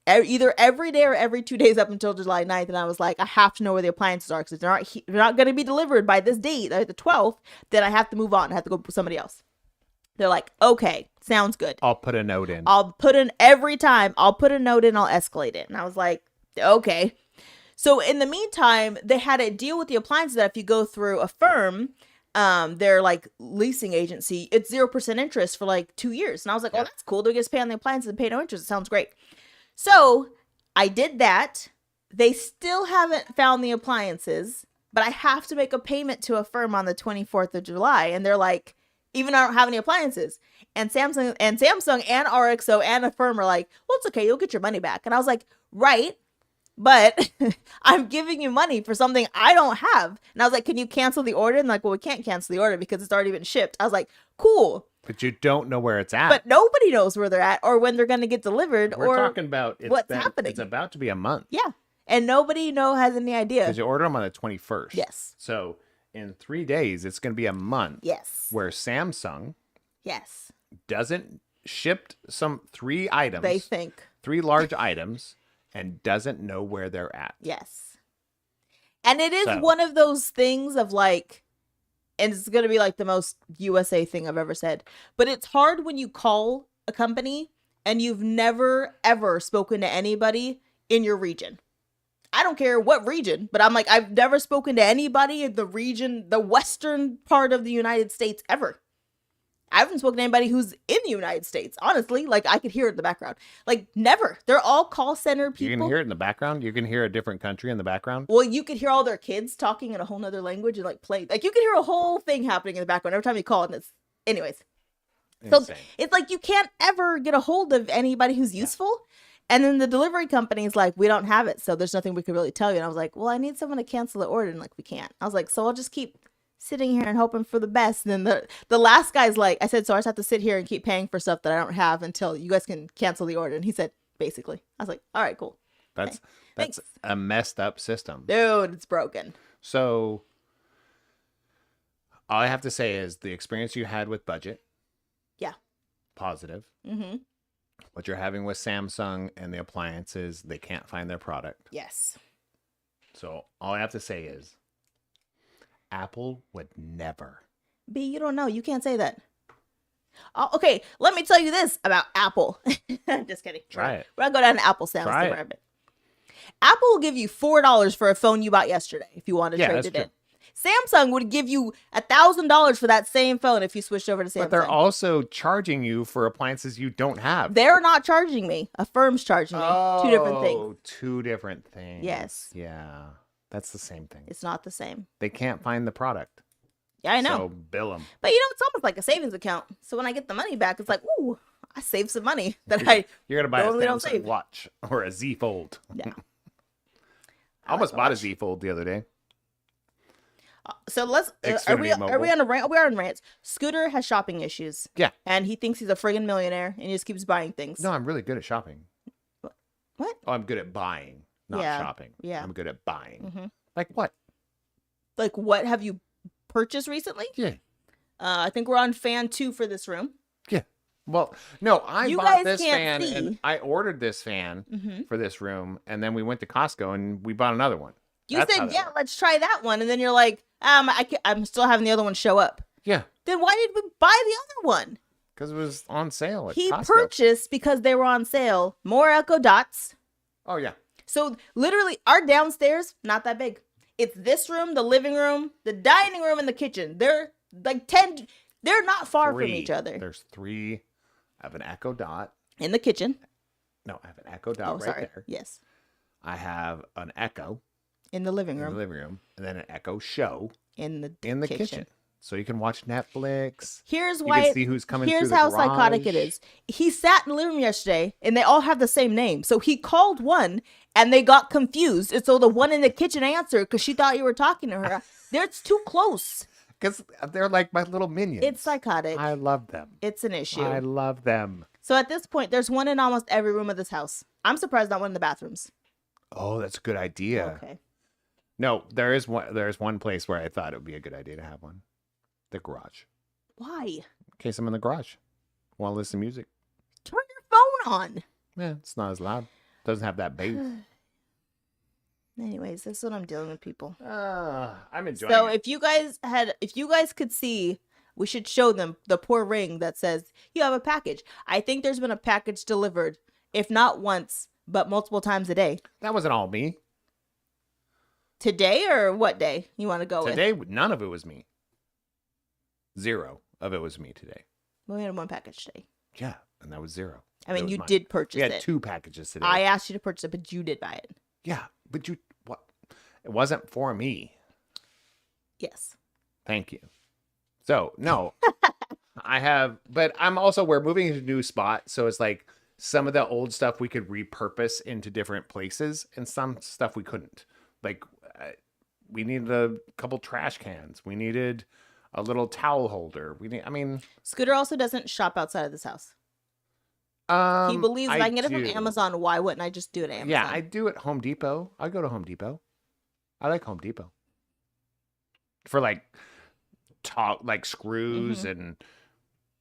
either every day or every 2 days up until July 9th. And I was like, I have to know where the appliances are because if they're not going to be delivered by this date, the 12th, then I have to move on. I have to go with somebody else. They're like, okay, sounds good.
I'll put a note in.
I'll put a note in, I'll escalate it. And I was like, okay. So in the meantime, they had a deal with the appliances that if you go through a firm, their like leasing agency, it's 0% interest for like 2 years. And I was like, oh, that's cool. They'll just pay on the appliances and pay no interest. It sounds great. So I did that. They still haven't found the appliances, but I have to make a payment to a firm on the 24th of July. And they're like, even I don't have any appliances. And Samsung and RXO and a firm are like, well, it's okay. You'll get your money back. And I was like, right. But I'm giving you money for something I don't have. And I was like, can you cancel the order? And like, well, we can't cancel the order because it's already been shipped. I was like, cool.
But you don't know where it's at.
But nobody knows where they're at or when they're going to get delivered.
We're talking about
what's happening.
It's about to be a month.
Yeah. And nobody has any idea.
Because you order them on the 21st.
Yes.
So in 3 days, it's going to be a month.
Yes.
Where Samsung
yes.
doesn't ship some 3 items.
They think.
3 large items and doesn't know where they're at.
Yes. And it is one of those things of like, and it's going to be like the most USA thing I've ever said, but it's hard when you call a company and you've never, ever spoken to anybody in your region. I don't care what region, but I'm like, I've never spoken to anybody in the region, the western part of the United States ever. I haven't spoken to anybody who's in the United States, honestly. Like, I could hear it in the background. Like, never. They're all call center people.
You can hear it in the background? You can hear a different country in the background?
Well, you could hear all their kids talking in a whole nother language and, like, play. Like, you could hear a whole thing happening in the background every time you call, and it's... Anyways.
Insane.
So, it's like you can't ever get a hold of anybody who's useful. And then the delivery company is like, we don't have it, so there's nothing we could really tell you. And I was like, well, I need someone to cancel the order, and, like, we can't. I was like, so I'll just keep sitting here and hoping for the best. And then the last guy's like, I said, so I just have to sit here and keep paying for stuff that I don't have until you guys can cancel the order. And he said, basically. I was like, all right, cool.
That's
Thanks.
a messed up system.
Dude, it's broken.
So all I have to say is the experience you had with budget.
Yeah.
Positive.
Mm-hmm.
what you're having with Samsung and the appliances, they can't find their product.
Yes.
So all I have to say is Apple would never.
B, you don't know. You can't say that. Oh, okay, let me tell you this about Apple. Just kidding.
Try it.
We're gonna go down to Apple sales
Try it.
department. Apple will give you $4 for a phone you bought yesterday if you want to
Yeah,
trade
that's
it in.
true.
Samsung would give you $1,000 for that same phone if you switched over to Samsung.
But they're also charging you for appliances you don't have.
They're not charging me. A firm's charging me. Two different things.
Oh, two different things.
Yes.
Yeah. That's the same thing.
It's not the same.
They can't find the product.
Yeah, I know.
So bill them.
But you know, it's almost like a savings account. So when I get the money back, it's like, ooh, I saved some money that I
You're going to buy a
normally don't
Samsung
save.
watch or a Z Fold.
Yeah.
I almost bought a Z Fold the other day.
So let's are we
Xfinity
on a rant? We are on rants. Scooter has shopping issues.
Yeah.
And he thinks he's a friggin' millionaire and he just keeps buying things.
No, I'm really good at shopping.
What?
Oh, I'm good at buying, not
Yeah,
shopping.
yeah.
I'm good at buying.
Mhm.
Like what?
Like what have you purchased recently?
Yeah.
I think we're on fan 2 for this room.
Yeah. Well, no, I
You
bought
guys
this
can't
fan and
see.
I ordered this fan
Mhm.
for this room, and then we went to Costco and we bought another one.
You
That's how
said,
that
yeah,
works.
let's try that one. And then you're like, I'm still having the other one show up.
Yeah,
Then why did we buy the other one?
because it was on sale at
He
Costco.
purchased because they were on sale more Echo Dots.
Oh yeah.
So literally our downstairs, not that big. It's this room, the living room, the dining room, and the kitchen. They're like 10, they're not far from each other.
There's 3. I have an Echo Dot.
In the kitchen.
No, I have an Echo Dot
Oh,
right
sorry.
there.
Yes.
I have an Echo
In the living
in the
room.
living room, and then an Echo Show
In the
in the kitchen. So you can watch Netflix.
Here's
You
why.
can see who's coming
Here's
through the
how psychotic it
garage.
is. He sat in the living room yesterday, and they all have the same name. So he called one, and they got confused. And so the one in the kitchen answered because she thought you were talking to her. It's too close.
Because they're like my little minions.
It's psychotic.
I love them.
It's an issue.
I love them.
So at this point, there's one in almost every room of this house. I'm surprised not one in the bathrooms.
Oh, that's a good idea.
Okay.
No, there is one. There's one place where I thought it would be a good idea to have one. The garage.
Why?
In case I'm in the garage, want to listen to music.
Turn your phone on.
Yeah, it's not as loud. Doesn't have that bass.
Anyways, this is what I'm dealing with, people.
I'm enjoying
So
it.
if you guys could see, we should show them the poor ring that says you have a package. I think there's been a package delivered, if not once, but multiple times a day.
That wasn't all me.
Today or what day you want to go with?
Today, none of it was me. 0 of it was me today.
We had one package today.
Yeah, and that was 0.
I
That
mean,
was
you
mine.
did purchase
We had
it.
2 packages today.
I asked you to purchase it, but you did buy it.
Yeah, but you what? It wasn't for me.
Yes.
Thank you. So no, I have, but we're moving into a new spot, so it's like some of the old stuff we could repurpose into different places, and some stuff we couldn't. Like we needed a couple trash cans. We needed a little towel holder.
Scooter also doesn't shop outside of this house. He believes if I can get it from
do.
Amazon, why wouldn't I just do it at Amazon?
Yeah, I do at Home Depot. I go to Home Depot. I like Home Depot for like screws and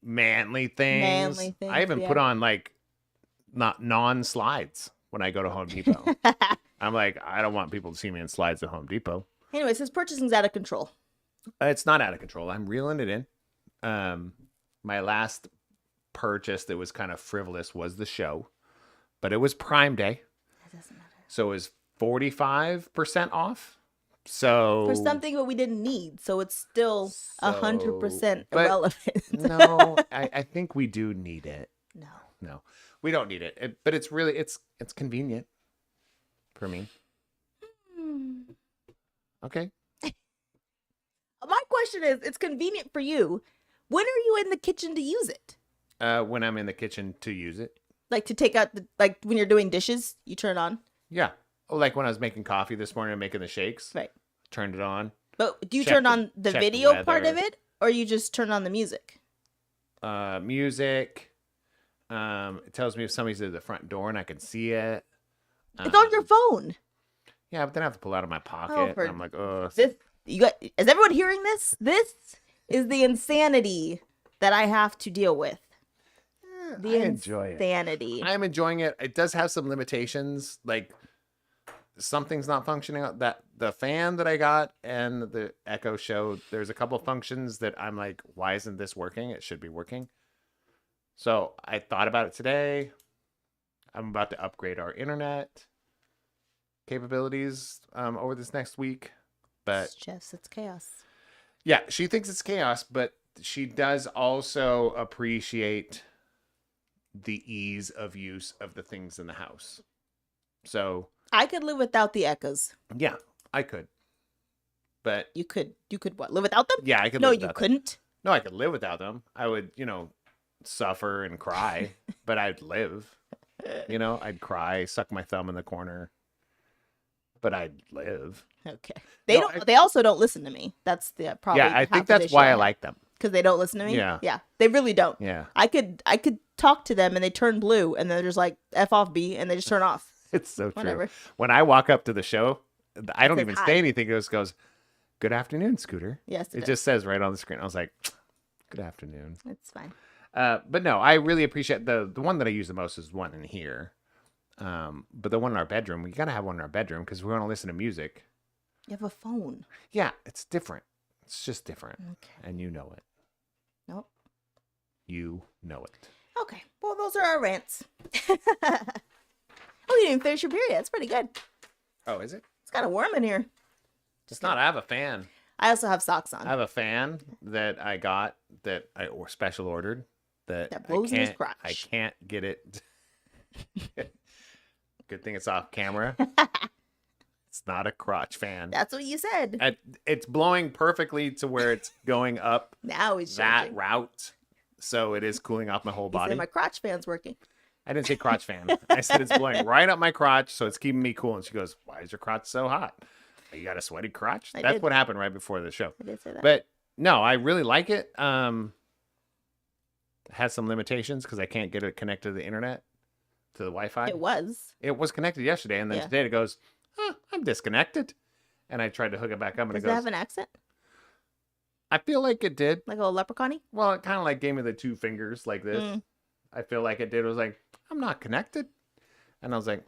manly things. I even
yeah.
put on like not non-slides when I go to Home Depot. I'm like, I don't want people to see me in slides at Home Depot.
Anyways, his purchasing's out of control.
It's not out of control. I'm reeling it in. My last purchase that was kind of frivolous was the show, but it was Prime Day.
It doesn't matter.
So it was 45% off. So
For something that we didn't need, so it's still 100%
but
irrelevant.
no, I think we do need it.
No.
We don't need it. But it's really it's convenient for me. Okay.
My question is, it's convenient for you. When are you in the kitchen to use it?
When I'm in the kitchen to use it.
Like to take out like when you're doing dishes, you turn it on?
Yeah. Oh, like when I was making coffee this morning and making the shakes.
Right.
Turned it on.
But do you
Check
turn
the-
on the
check the
video part of
weather.
it, or you just turn on the music?
Music. It tells me if somebody's at the front door and I can see it.
It's on your phone.
Yeah, but then I have to pull it out of my pocket.
Oh, for
and I'm like, oh.
This is everyone hearing this? This is the insanity that I have to deal with. The
enjoy it.
insanity.
I'm enjoying it. It does have some limitations, like something's not functioning. That the fan that I got and the Echo Show, there's a couple functions that I'm like, why isn't this working? It should be working. So I thought about it today. I'm about to upgrade our internet capabilities over this next week. But
It's chaos.
yeah, she thinks it's chaos, but she does also appreciate the ease of use of the things in the house. So
I could live without the echoes.
yeah, I could. But
You could what? Live without them?
yeah, I could
No,
live
you
without them.
couldn't.
No, I could live without them. I would, suffer and cry, but I'd live. I'd cry, suck my thumb in the corner, but I'd live.
Okay. They
No,
don't. They also don't listen to me. That's the problem.
Yeah, I think that's why I like them.
because they don't listen to me.
Yeah.
Yeah. They really don't.
Yeah.
I could talk to them and they turn blue and they're just like F off B and they just turn off.
It's so true.
Whatever.
When I walk up to the show, I don't
Says
even
hi.
say anything. It just goes, "Good afternoon, Scooter."
Yes.
It just says right on the screen. I was like, "Good afternoon."
It's fine.
But no, I really appreciate the one that I use the most is one in here. But the one in our bedroom, we gotta have one in our bedroom because we want to listen to music.
You have a phone.
Yeah, it's different. It's just different,
Okay.
and you know it.
Nope.
You know it.
Okay. Well, those are our rants. Oh, you didn't finish your period. That's pretty good.
Oh, is it?
It's kind of warm in here.
It's not. I have a fan.
I also have socks on.
I have a fan that I got that I special ordered that
That blows in his crotch.
I can't get it. Good thing it's off camera. It's not a crotch fan.
That's what you said.
It's blowing perfectly to where it's going up
Now he's
that
changing.
route, so it is cooling off my whole
He
body.
said my crotch fan's working.
I didn't say crotch fan. I said it's blowing right up my crotch, so it's keeping me cool. And she goes, "Why is your crotch so hot? You got a sweaty crotch?"
I
That's
did.
what happened right before the show.
I did say that.
But no, I really like it. It has some limitations because I can't get it connected to the internet, to the Wi-Fi.
it was.
It was connected yesterday, and then
Yeah.
today it goes, I'm disconnected. And I tried to hook it back up, and
Does
it
it
goes,
have an accent?
I feel like it did.
Like a leprechaun-y?
Well, it kind of like gave me the two fingers like this.
Mm.
I feel like it did. It was like, I'm not connected. And I was like,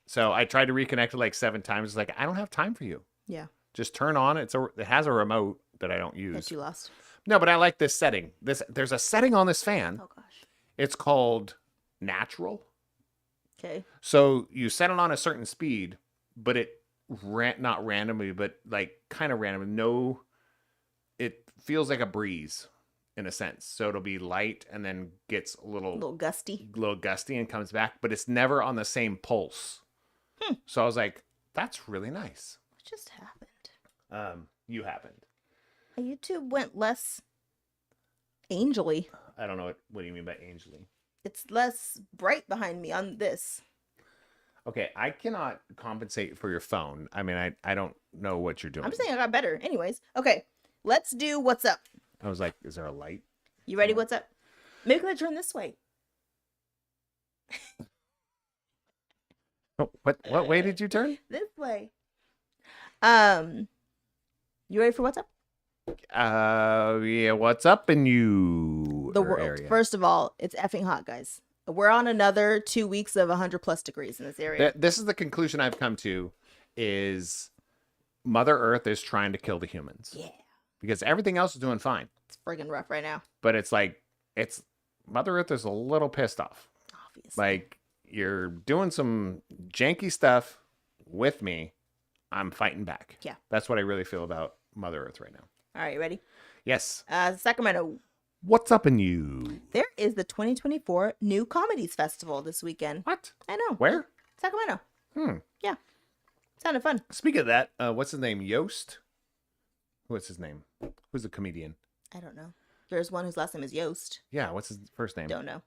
So I tried to reconnect it like 7 times. It's like, I don't have time for you.
Yeah.
Just turn on. It has a remote that I don't use.
That you lost.
No, but I like this setting. There's a setting on this fan.
Oh, gosh.
It's called natural.
Okay.
So you set it on a certain speed, but it not randomly, but like kind of random. No, it feels like a breeze in a sense. So it'll be light and then gets a
A little gusty.
little gusty and comes back, but it's never on the same pulse. So I was like, that's really nice.
What just happened?
You happened.
My YouTube went less angelly.
I don't know what do you mean by angelly?
It's less bright behind me on this.
Okay, I cannot compensate for your phone. I mean, I don't know what you're doing.
I'm just saying I got better. Anyways. Okay. Let's do what's up.
I was like, is there a light?
You ready? What's up? Maybe I turn this way.
Oh, what way did you turn?
This way. You ready for what's up?
Yeah, what's up in you?
The
or
world.
area?
First of all, it's effing hot, guys. We're on another 2 weeks of 100+ degrees in this area.
This is the conclusion I've come to is Mother Earth is trying to kill the humans.
Yeah.
Because everything else is doing fine.
It's friggin' rough right now.
But it's like Mother Earth is a little pissed off.
Obviously.
Like you're doing some janky stuff with me. I'm fighting back.
Yeah.
That's what I really feel about Mother Earth right now.
All right, ready?
Yes.
Sacramento.
What's up in you?
There is the 2024 New Comedies Festival this weekend.
What?
I know.
Where?
Sacramento.
Hmm.
Yeah. Sounded fun.
Speaking of that, what's his name? Yost? What's his name? Who's the comedian?
I don't know. There's one whose last name is Yost.
Yeah, what's his first name?
Don't know.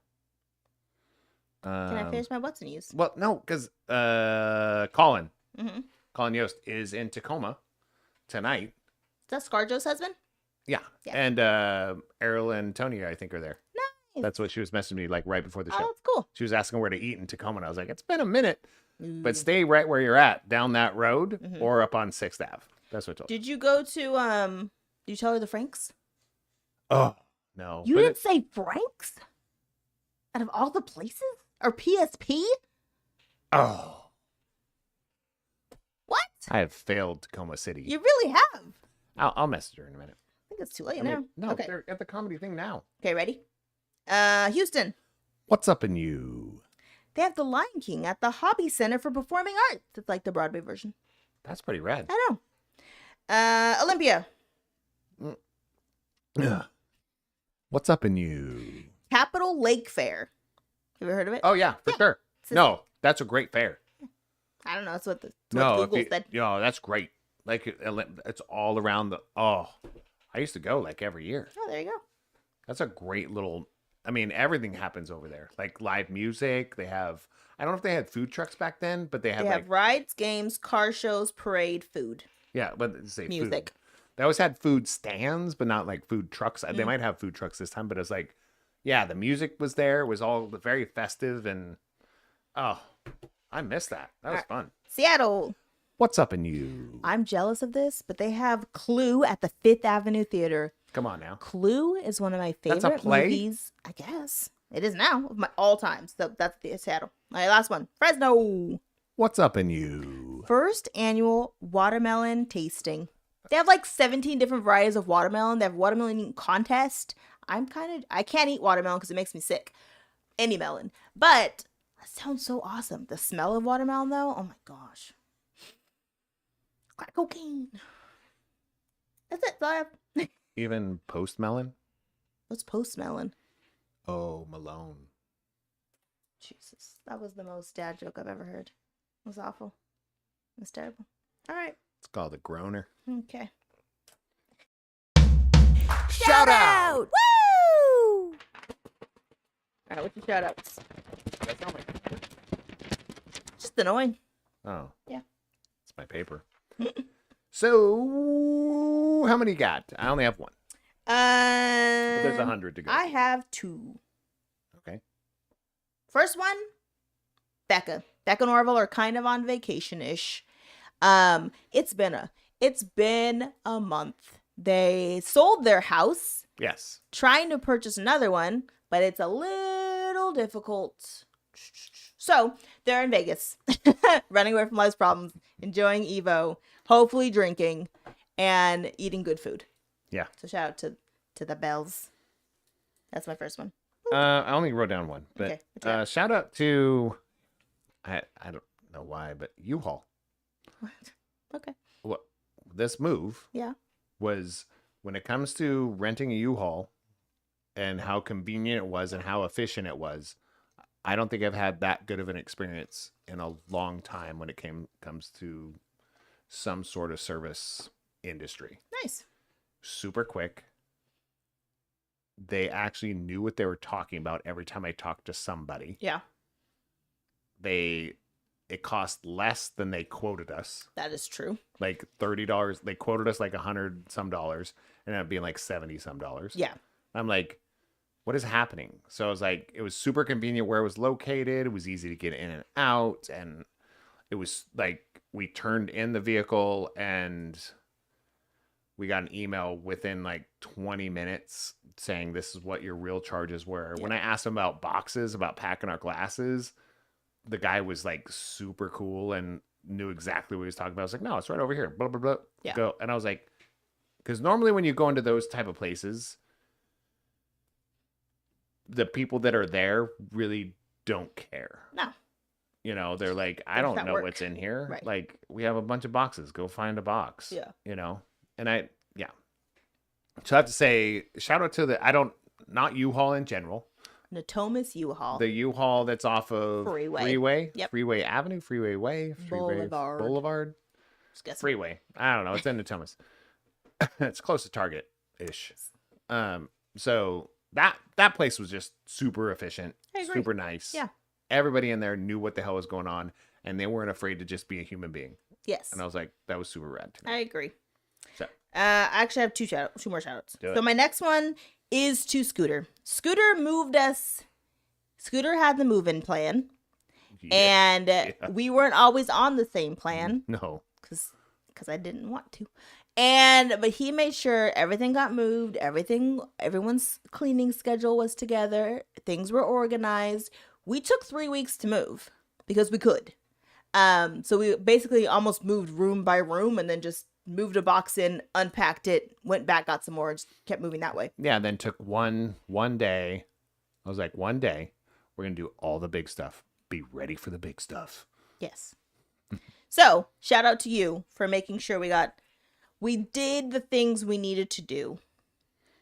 Can I finish my what's in use?
Well, no, because Colin
Mm-hmm.
Yost is in Tacoma tonight.
Is that ScarJo's husband?
Yeah.
Yeah.
And Errol and Tony, I think, are there.
Nice.
That's what she was messaging me like right before the
Oh,
show.
that's cool.
She was asking where to eat in Tacoma, and I was like, it's been a minute, but
Ooh.
stay right where you're at, down that road
Mhm.
or up on 6th Ave. That's what I told her.
Did you go to did you tell her the Franks?
Oh, no.
You
But
didn't say Franks? Out of all the places? Or PSP?
Oh,
What?
I have failed Tacoma City.
You really have.
I'll message her in a minute.
I think it's too late
I
now.
mean, no,
Okay.
they're at the comedy thing now.
Okay, ready? Houston.
What's up in you?
They have The Lion King at the Hobby Center for Performing Arts. It's like the Broadway version.
That's pretty rad.
I know. Olympia.
Ugh. What's up in you?
Capital Lake Fair. Have you heard of it?
Oh yeah, for sure. No, that's a great fair.
I don't know. That's what
No,
Google said.
that's great. Like it's all around the. Oh, I used to go like every year.
Oh, there you go.
That's a great little. I mean, everything happens over there. Like live music. They have. I don't know if they had food trucks back then, but they had
They
like
have rides, games, car shows, parade, food,
yeah, but say
music.
Food. They always had food stands, but not like food trucks.
Mm.
They might have food trucks this time, but it was like, yeah, the music was there. It was all very festive and oh, I missed that. That was fun.
Seattle.
What's up in you?
I'm jealous of this, but they have Clue at the Fifth Avenue Theater.
Come on now.
Clue is one of my
That's a
favorite
play?
movies. I guess it is now of my all times. So that's the Seattle. All right, last one. Fresno.
What's up in you?
First annual watermelon tasting. They have like 17 different varieties of watermelon. They have watermelon eating contest. I can't eat watermelon because it makes me sick. Any melon. But that sounds so awesome. The smell of watermelon though, oh my gosh. Crack cocaine. That's it. That's all I have.
Even post melon?
What's post melon?
Oh, Malone.
Jesus. That was the most dad joke I've ever heard. It was awful. It was terrible. All right.
It's called a groaner.
Okay.
Shout out!
Woo! All right, what's your shout outs? Just annoying.
Oh.
Yeah.
It's my paper. So, how many you got? I only have one. But there's 100 to go.
I have 2.
Okay.
First one, Becca. Becca and Orville are kind of on vacation-ish. It's been a month. They sold their house,
Yes.
trying to purchase another one, but it's a little difficult. So they're in Vegas, running away from life's problems, enjoying Evo, hopefully drinking, and eating good food.
Yeah.
So shout out to the Bells. That's my first one.
I only wrote down one, but
Okay, what you got?
shout out to I don't know why, but U-Haul.
What? Okay.
What this move
Yeah.
was when it comes to renting a U-Haul and how convenient it was and how efficient it was. I don't think I've had that good of an experience in a long time when it comes to some sort of service industry.
Nice.
Super quick. They actually knew what they were talking about every time I talked to somebody.
Yeah.
It cost less than they quoted us.
That is true.
Like $30. They quoted us like $100 some dollars and ended up being like $70 some dollars.
Yeah.
I'm like, what is happening? So I was like, it was super convenient where it was located. It was easy to get in and out. And it was like, we turned in the vehicle and we got an email within like 20 minutes saying this is what your real charges were.
Yeah.
When I asked him about boxes, about packing our glasses, the guy was like super cool and knew exactly what he was talking about. I was like, no, it's right over here. Blah, blah, blah.
Yeah.
Go. And I was like, because normally when you go into those type of places, the people that are there really don't care.
No.
You know, they're like, I
There's
don't
that
know
work.
what's in here.
Right.
Like, we have a bunch of boxes. Go find a box.
Yeah.
You know? And yeah. So I have to say, shout out to not U-Haul in general.
Natomas U-Haul.
The U-Haul that's off of
Freeway. Yep.
Freeway Avenue, Freeway Way, Boulevard.
Just guessing.
Freeway. I don't know. It's in Natomas. It's close to Target-ish. So that place was just super efficient,
I agree.
super nice.
Yeah.
Everybody in there knew what the hell was going on, and they weren't afraid to just be a human being.
Yes.
And I was like, that was super rad to me.
I agree.
So
I actually have two more shout outs.
Do it.
So my next one is to Scooter. Scooter had the move-in plan, and we weren't always on the same plan
no.
because I didn't want to. But he made sure everything got moved, everyone's cleaning schedule was together, things were organized. We took 3 weeks to move because we could. So we basically almost moved room by room and then just moved a box in, unpacked it, went back, got some more, and just kept moving that way.
Yeah, then took one day. I was like, one day, we're going to do all the big stuff. Be ready for the big stuff.
Yes. So, shout out to you for making sure we did the things we needed to do,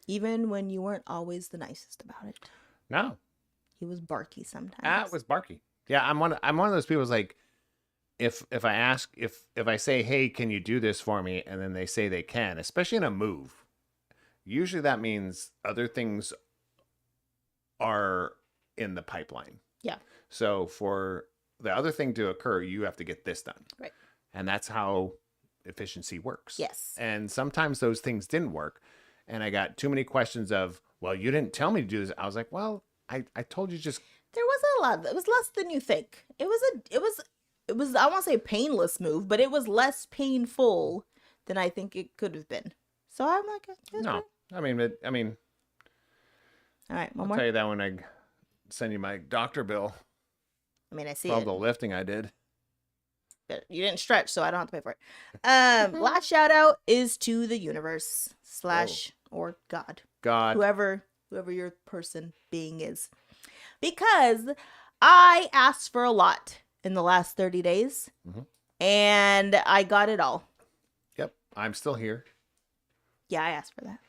even when you weren't always the nicest about it.
No.
He was barky sometimes.
It was barky. Yeah, I'm one of those people who's like, if I ask, if I say, hey, can you do this for me? And then they say they can, especially in a move, usually that means other things are in the pipeline.
Yeah.
So for the other thing to occur, you have to get this done.
Right.
And that's how efficiency works.
Yes.
And sometimes those things didn't work. And I got too many questions of, well, you didn't tell me to do this. I was like, well, I told you just.
There wasn't a lot. It was less than you think. It was I won't say painless move, but it was less painful than I think it could have been. So I'm like,
No. I mean,
all right, one
I'll
more.
tell you that when I send you my doctor bill
I mean, I see
for all
it.
the lifting I did.
But you didn't stretch, so I don't have to pay for it. Last shout out is to the universe / or God, whoever your being is, because I asked for a lot in the last 30 days, and I got it all.
Yep, I'm still here.
Yeah, I asked for that.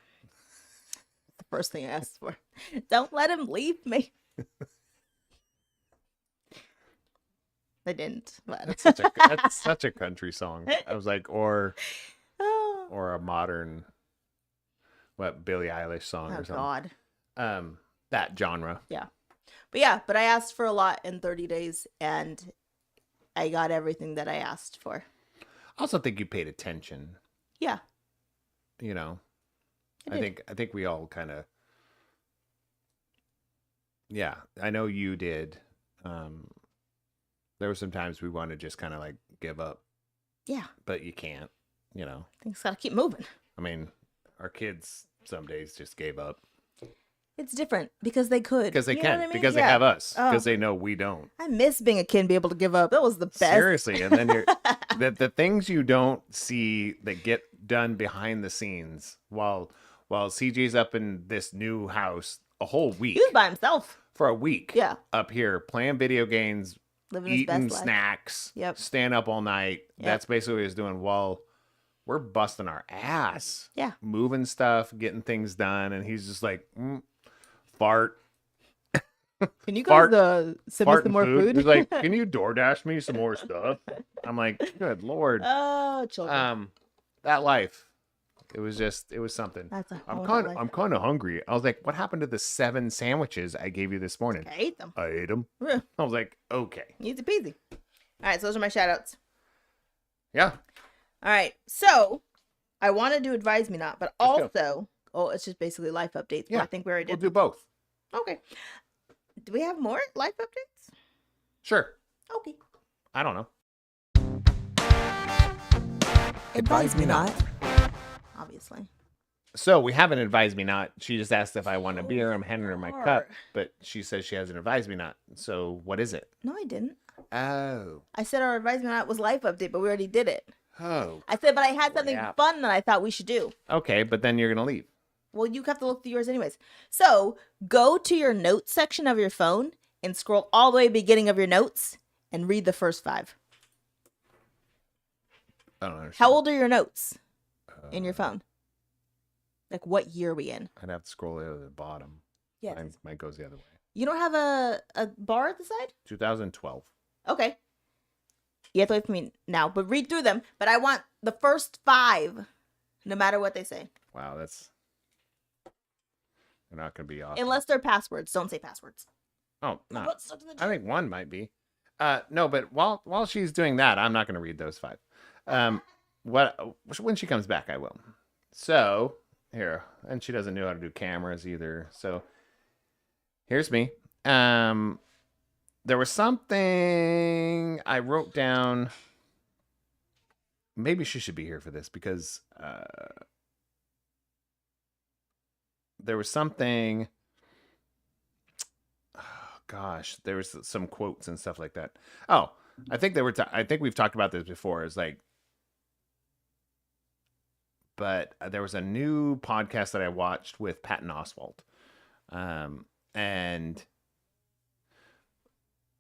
The first thing I asked for. Don't let him leave me. I didn't. But
That's such a country song. I was like, or a modern, Billie Eilish song or something.
God.
That genre.
Yeah. But I asked for a lot in 30 days, and I got everything that I asked for.
I also think you paid attention.
Yeah.
You know,
I
think we all kind of. Yeah, I know you did. There were some times we want to just kind of like give up.
Yeah.
But you can't. You know.
Things gotta keep moving.
I mean, our kids some days just gave up.
It's different because they could.
Because they
You know
can.
what I mean?
Because they
Yeah.
have us.
Oh.
Because they know we don't.
I miss being a kid and be able to give up. That was the best.
Seriously. And then you're the things you don't see that get done behind the scenes while CJ's up in this new house a whole week.
He was by himself.
For a week.
Yeah.
Up here playing video games,
Living his
eating
best life.
snacks,
Yep.
staying up all night.
Yep.
That's basically what he's doing while we're busting our ass.
Yeah.
Moving stuff, getting things done. And he's just like, fart.
Can you
Fart-
guys send me
Fart
some
and
more food?
He's like, can you DoorDash me some more stuff? I'm like, good Lord.
Oh, children.
That life. It was something.
That's a
I'm
whole
kind
nother
I'm kind of hungry. I was like, what happened to the 7 sandwiches I gave you this morning?
I ate them.
I ate them.
Yeah.
I was like, okay.
Easy peasy. All right, so those are my shout outs.
Yeah.
All right, so I want to do Advise Me Not, but
Let's
also, it's just basically life updates. But
Yeah,
I think we already
We'll
did.
do both.
Okay. Do we have more life updates?
Sure.
Okay.
I don't know.
Advise Me Not. Obviously.
So we haven't advised me not. She just asked if I want a beer. I'm handing her my cup, but she says she hasn't advised me not. So what is it?
No, I didn't.
Oh.
I said our Advise Me Not was life update, but we already did it.
Oh.
I said, but I had something
Crap.
fun that I thought we should do.
Okay, but then you're going to leave.
Well, you have to look through yours anyways. So go to your notes section of your phone and scroll all the way beginning of your notes and read the first 5.
I don't understand.
How old are your notes in your phone? Like what year are we in?
I'd have to scroll to the bottom.
Yeah.
Mine goes the other way.
You don't have a bar at the side?
2012.
Okay. You have to wait for me now, but read through them. But I want the first 5, no matter what they say.
Wow, they're not going to be off.
Unless they're passwords. Don't say passwords.
Oh, no.
What's stuck in the
I think one might be. No, but while she's doing that, I'm not going to read those 5. When she comes back, I will. So here, and she doesn't know how to do cameras either. So here's me. There was something I wrote down. maybe she should be here for this because there was something. Oh, gosh, there was some quotes and stuff like that. Oh, I think they were. I think we've talked about this before. It's like, but there was a new podcast that I watched with Patton Oswalt, and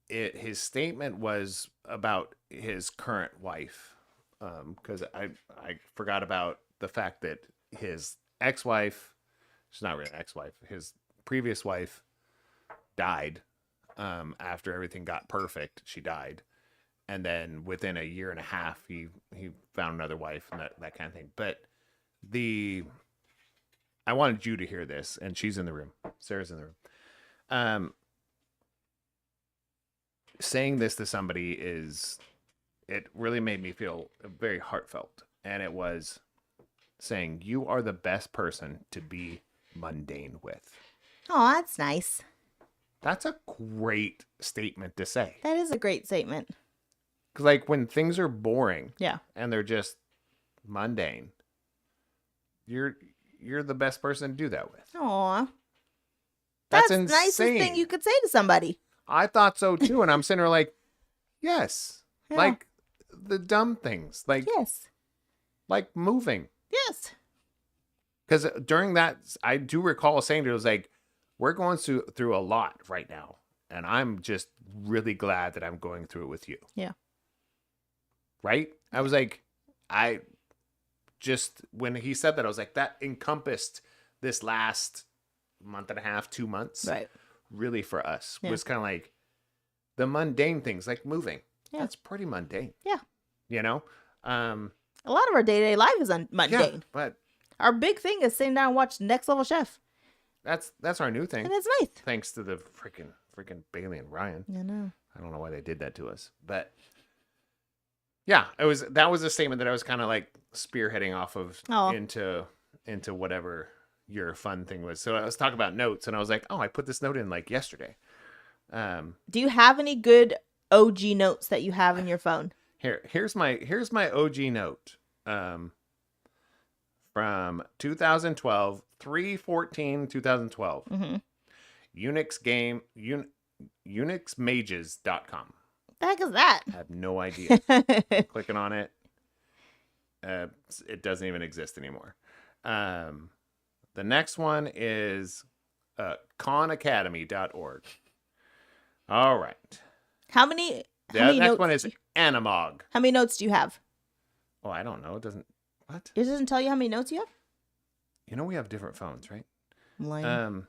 his statement was about his current wife, because I forgot about the fact that his ex-wife, she's not really an ex-wife, his previous wife died after everything got perfect. She died, and then within a year and a half he found another wife and that kind of thing. But I wanted you to hear this, and she's in the room. Sarah's in the room. Saying this to somebody it really made me feel very heartfelt. And it was saying, you are the best person to be mundane with.
Oh, that's nice.
That's a great statement to say.
That is a great statement.
Because like when things are boring,
Yeah,
and they're just mundane, you're the best person to do that with.
aw,
That's
the nicest thing
insane.
you could say to somebody.
I thought so too, and I'm sitting there like, yes,
Yeah.
like the dumb things, like
Yes,
moving.
yes.
Because during that, I do recall saying to her, it was like, we're going through a lot right now, and I'm just really glad that I'm going through it with you.
Yeah.
Right? I was like, when he said that, I was like, that encompassed this last month and a half, 2 months.
Right.
Really for us
Yeah.
was kind of like the mundane things, like moving.
Yeah.
That's pretty mundane.
Yeah.
You know?
A lot of our day-to-day life is mundane.
Yeah, but
Our big thing is sitting down and watch Next Level Chef.
that's our new thing.
And it's nice.
Thanks to the freaking Bailey and Ryan.
I know.
I don't know why they did that to us, but yeah, that was a statement that I was kind of like spearheading off of
Aw.
into whatever your fun thing was. So I was talking about notes, and I was like, oh, I put this note in like yesterday.
Do you have any good OG notes that you have in your phone?
Here's my OG note. From 2012, 3/14/2012.
Mm-hmm.
UnixMages.com.
The heck is that?
I have no idea. Clicking on it, it doesn't even exist anymore. The next one is khanacademy.org. All right.
How many
The next
notes
one is Animog.
How many notes do you have?
Oh, I don't know. It doesn't. What?
It doesn't tell you how many notes you have?
You know we have different phones, right?
Lame.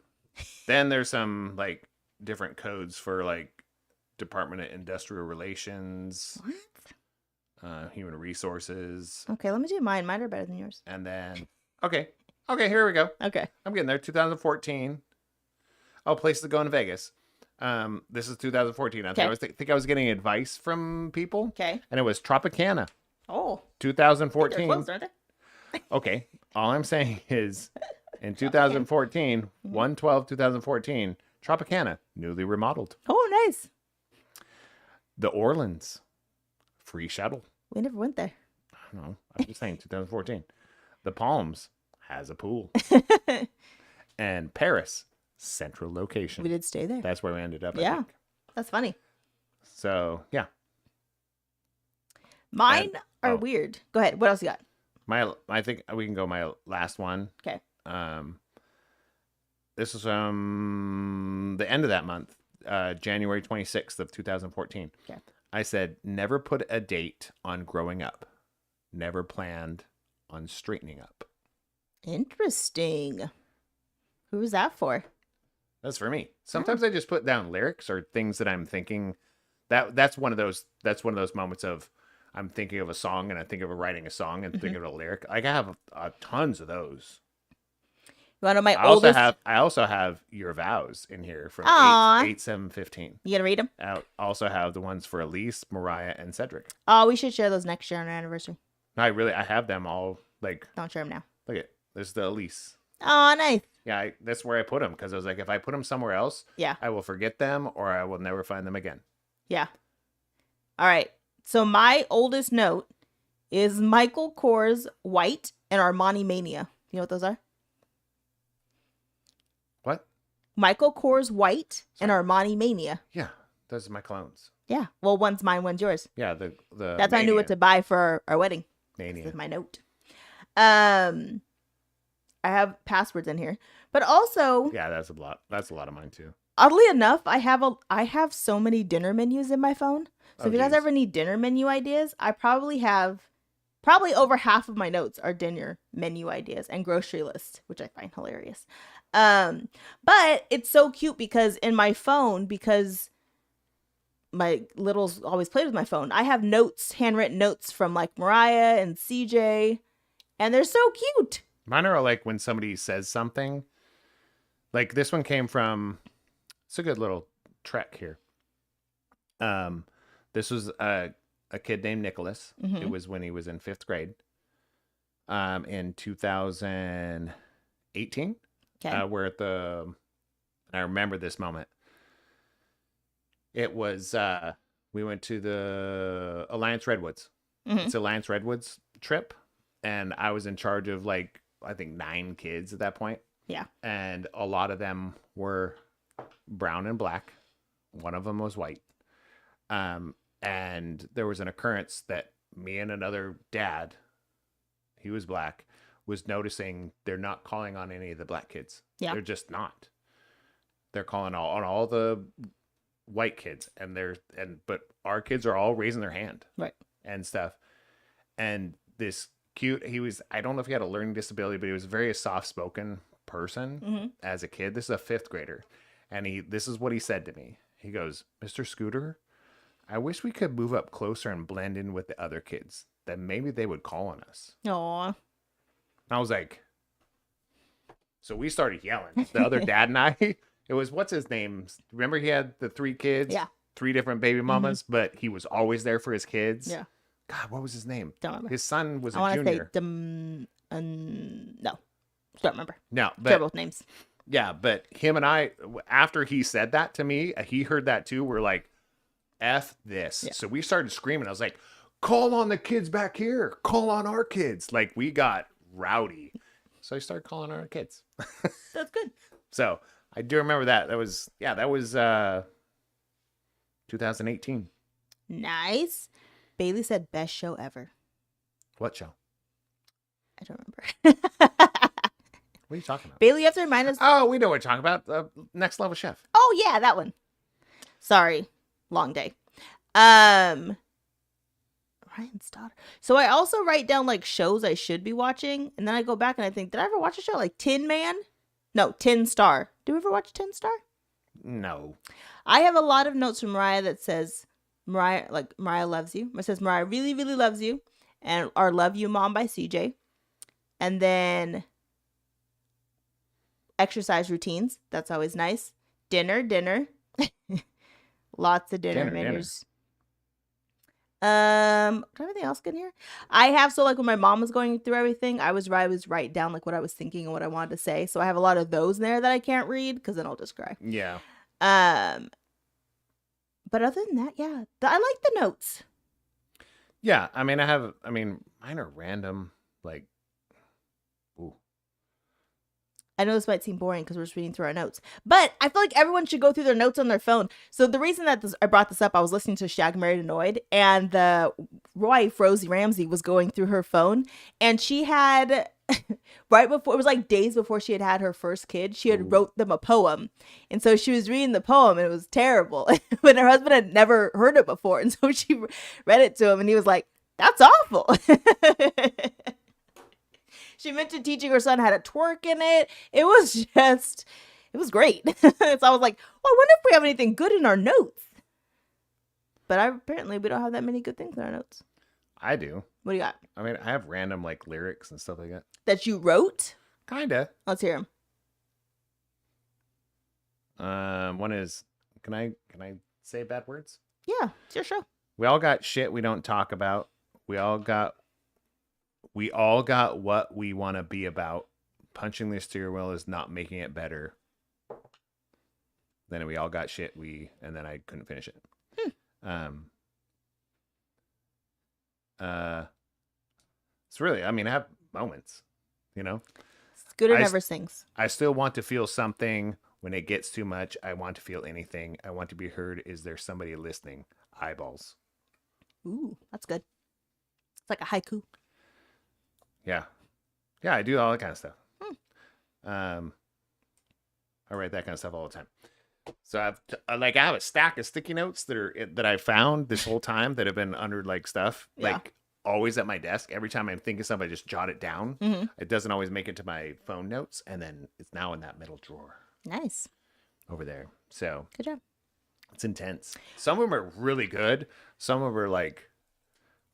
Then there's some like different codes for like Department of Industrial Relations,
What?
Human Resources,
Okay, let me do mine. Mine are better than yours.
and then okay, here we go.
Okay.
I'm getting there. 2014. Oh, places to go in Vegas. This is 2014. I think I was getting advice from people,
Okay.
and it was Tropicana.
Oh.
2014.
They're close, aren't they?
Okay. All I'm saying is in 2014, 1/12/2014, Tropicana, newly remodeled.
Oh, nice.
The Orleans, free shuttle.
We never went there.
I don't know. I'm just saying 2014. The Palms has a pool. And Paris, central location.
We did stay there.
That's where we ended up. I
Yeah.
think.
That's funny.
So, yeah.
Mine are
oh.
weird. Go ahead. What else you got?
I think we can go my last one.
Okay.
This is from the end of that month, January 26th of 2014.
Okay.
I said, never put a date on growing up. Never planned on straightening up.
Interesting. Who was that for?
That's for me. Sometimes I just put down lyrics or things that I'm thinking. That's one of those moments of I'm thinking of a song and I think of writing a song and think of a lyric. Like I have tons of those.
You want to know my
I
oldest?
also have Your Vows in here from
Aw.
8/7/15.
You gonna read them?
I also have the ones for Elise, Mariah, and Cedric.
Oh, we should share those next year on our anniversary.
I have them all. Like,
Don't share them now.
look at there's the Elise.
Oh, nice.
Yeah, that's where I put them because I was like, if I put them somewhere else,
Yeah.
I will forget them or I will never find them again.
Yeah. All right. So my oldest note is Michael Kors White and Armani Mania. You know what those are?
What?
Michael Kors White and Armani Mania.
Yeah, those are my clones.
Yeah. Well, one's mine, one's yours.
Yeah, the
That's how I knew what to buy for our wedding. This
Mania.
is my note. I have passwords in here, but also
Yeah, that's a lot. That's a lot of mine too.
oddly enough, I have so many dinner menus in my phone. So if you guys
geez.
ever need dinner menu ideas, I probably over half of my notes are dinner menu ideas and grocery lists, which I find hilarious. But it's so cute because in my phone, because my littles always played with my phone, I have notes, handwritten notes from like Mariah and CJ, and they're so cute.
Mine are like when somebody says something. Like this one came from. It's a good little trek here. This was a kid named Nicholas.
Mhm.
It was when he was in 5th grade. In 2018.
Okay.
We're at the. I remember this moment. It was we went to the Alliance Redwoods.
Mhm.
It's Alliance Redwoods trip, and I was in charge of like I think 9 kids at that point.
Yeah.
And a lot of them were brown and black. One of them was white. And there was an occurrence that me and another dad, he was black, was noticing they're not calling on any of the black kids.
Yeah.
They're just not. They're calling on all the white kids, but our kids are all raising their hand.
Right.
And stuff. And this I don't know if he had a learning disability, but he was a very soft-spoken person as a kid. This is a 5th grader. And this is what he said to me. He goes, "Mr. Scooter, I wish we could move up closer and blend in with the other kids. Then maybe they would call on us."
Aw.
And I was like, so we started yelling. The other dad and I, it was, what's his name? Remember he had the 3 kids?
Yeah.
3 different baby mamas, but he was always there for his kids.
Yeah.
God, what was his name?
Don't remember.
His son was
I
a
want to say
junior.
no. Don't remember.
No,
They're
but
both names.
yeah, but him and I, after he said that to me, he heard that too. We're like, F this.
Yeah.
So we started screaming. I was like, call on the kids back here. Call on our kids. Like we got rowdy. So I started calling on our kids.
That's good.
So I do remember that. That was 2018.
Nice. Bailey said best show ever.
What show?
I don't remember.
What are you talking about?
Bailey, you have to remind us.
Oh, we know what you're talking about. Next Level Chef.
Oh yeah, that one. Sorry, long day. Ryan's daughter. So I also write down like shows I should be watching, and then I go back and I think, did I ever watch a show like Tin Man? No, Tin Star. Do we ever watch Tin Star?
No.
I have a lot of notes from Mariah that says Mariah loves you. It says Mariah really, really loves you, and our Love You Mom by CJ, and then exercise routines. That's always nice. Dinner. Lots of dinner menus. Do I have anything else good here? I have, so like when my mom was going through everything, I was write down like what I was thinking and what I wanted to say. So I have a lot of those in there that I can't read because then I'll just cry.
Yeah.
But other than that, yeah, I like the notes.
Yeah. I mean, mine are random. Like, ooh.
I know this might seem boring because we're just reading through our notes, but I feel like everyone should go through their notes on their phone. So the reason that I brought this up, I was listening to Shag, Married, Annoyed, and the wife, Rosie Ramsey, was going through her phone, and she had, right before, it was like days before she had her first kid, she had wrote them a poem. And so she was reading the poem, and it was terrible. But her husband had never heard it before, and so she read it to him, and he was like, "That's awful." She mentioned teaching her son how to twerk in it. It was great. So I was like, well, I wonder if we have anything good in our notes. But apparently we don't have that many good things in our notes.
I do.
What do you got?
I mean, I have random like lyrics and stuff like that.
That you wrote?
Kinda.
Let's hear them.
One is, can I say bad words?
Yeah, it's your show.
We all got shit we don't talk about. We all got what we want to be about. Punching the steering wheel is not making it better. Then we all got shit and then I couldn't finish it. It's really, I mean, I have moments, you know.
Scooter
I s-
never sings.
I still want to feel something. When it gets too much, I want to feel anything. I want to be heard. Is there somebody listening? Eyeballs.
Ooh, that's good. It's like a haiku.
Yeah. Yeah, I do all that kind of stuff.
Hmm.
I write that kind of stuff all the time. So I have a stack of sticky notes that I found this whole time that have been under like stuff,
Yeah.
like always at my desk. Every time I'm thinking of something, I just jot it down.
Mhm.
It doesn't always make it to my phone notes, and then it's now in that middle drawer
Nice.
over there. So
Good job.
it's intense. Some of them are really good. Some of them are like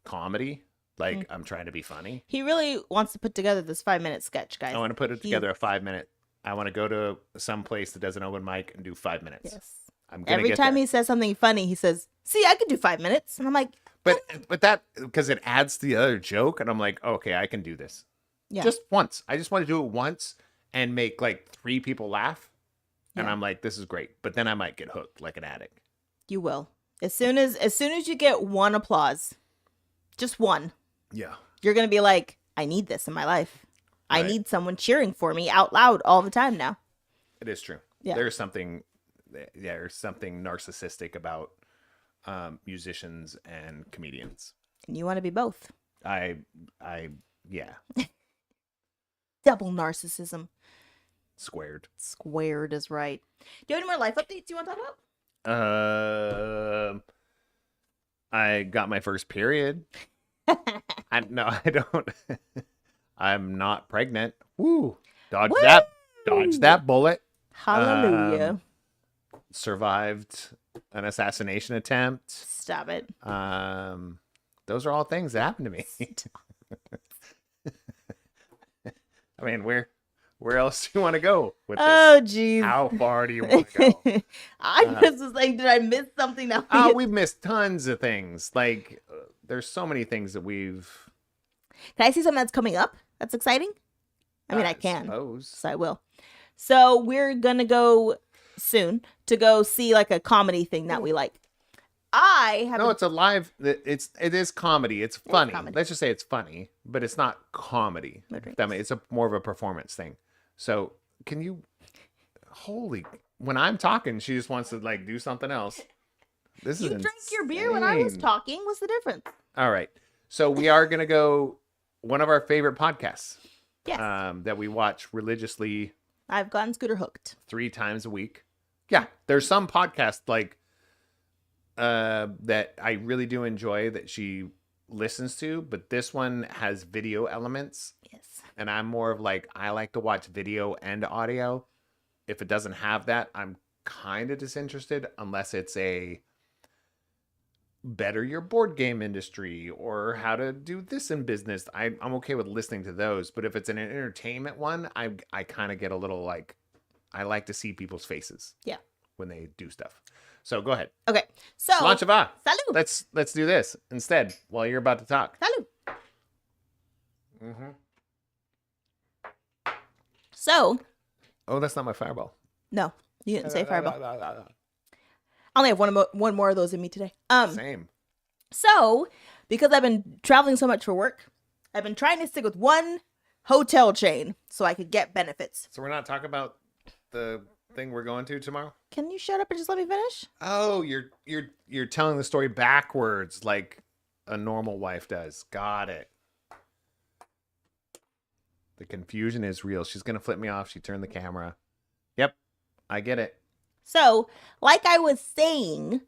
comedy. Like I'm trying to be funny.
He really wants to put together this 5-minute sketch, guys.
I want to put it
He-
together a 5-minute. I want to go to some place that does an open mic and do 5 minutes.
Yes.
I'm gonna
Every
get
time
there.
he says something funny, he says, "See, I could do 5 minutes," and I'm like,
But that because it adds to the other joke, and I'm like, okay, I can do this.
"Yeah,
Just once. I just want to do it once and make like 3 people laugh, and
Yeah.
I'm like, this is great. But then I might get hooked like an addict.
you will." As soon as you get one applause, just one,
Yeah.
you're gonna be like, "I need this in my life. I
Right.
need someone cheering for me out loud all the time now."
It is true.
Yeah.
There's something narcissistic about musicians and comedians.
And you want to be both.
Yeah,
Double narcissism
squared.
squared is right. Do you have any more life updates you want to talk
I got my first period.
about?
I don't. I'm not pregnant. Woo! Dodge
Woo!
that bullet.
Hallelujah.
Survived an assassination attempt.
Stop it.
Those are all things that happened to me. I mean, where else do you want to go with this?
Oh, jeez.
How far do you want to go?
I just was like, did I miss something that
Oh, we've missed tons of things. Like, there's so many things that we've.
Can I see something that's coming up? That's exciting. I mean, I can,
suppose.
so I will. So we're gonna go soon to go see like a comedy thing that we like. I have
No, it's a live. It is comedy. It's funny.
comedy.
Let's just say it's funny, but it's not comedy.
No drinks.
It's more of a performance thing. So can you? When I'm talking, she just wants to like do something else. This
you
is
drank your beer when I was
insane.
talking. What's the difference?
All right. So we are gonna go. One of our favorite podcasts.
Yes.
That we watch religiously
I've gotten Scooter hooked.
3 times a week. Yeah, there's some podcasts like that I really do enjoy that she listens to, but this one has video elements,
Yes.
and I'm more of like I like to watch video and audio. If it doesn't have that, I'm kind of disinterested unless it's a better your board game industry or how to do this in business. I'm okay with listening to those, but if it's an entertainment one, I kind of get a little like I like to see people's faces.
Yeah.
When they do stuff. So go ahead.
Okay. So
Slanchava.
Salud.
Let's do this instead while you're about to talk.
Salud.
Mm-hmm.
So
Oh, that's not my fireball.
no, you didn't say fireball. I only have one more of those in me today.
Same.
So because I've been traveling so much for work, I've been trying to stick with one hotel chain so I could get benefits.
So we're not talking about the thing we're going to tomorrow?
Can you shut up and just let me finish?
Oh, you're telling the story backwards like a normal wife does. Got it. The confusion is real. She's gonna flip me off. She turned the camera. Yep, I get it.
So, like I was saying,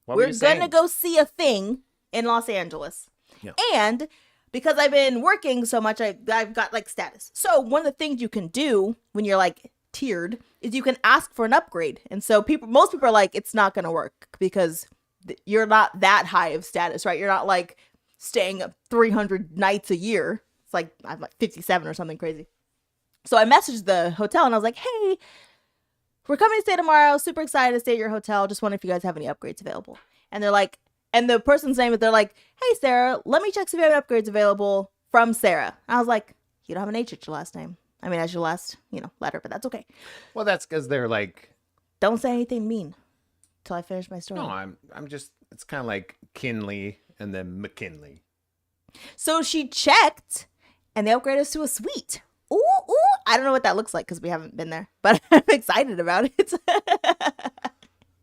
What were
we're
you
gonna
saying?
go see a thing in Los Angeles.
Yeah.
And because I've been working so much, I've got like status. So one of the things you can do when you're like tiered is you can ask for an upgrade. And so most people are like, it's not gonna work because you're not that high of status, right? You're not like staying up 300 nights a year. It's like I'm like 57 or something crazy. So I messaged the hotel and I was like, hey, we're coming to stay tomorrow. Super excited to stay at your hotel. Just wonder if you guys have any upgrades available. And they're like, and the person's name is, they're like, hey, Sarah, let me check see if you have upgrades available from Sarah. I was like, you don't have an H at your last name. I mean, as your last, letter, but that's okay.
Well, that's because they're like.
Don't say anything mean till I finish my story.
No, I'm just. It's kind of like Kinley and then McKinley.
So she checked, and they upgraded us to a suite. Ooh, ooh. I don't know what that looks like because we haven't been there, but I'm excited about it.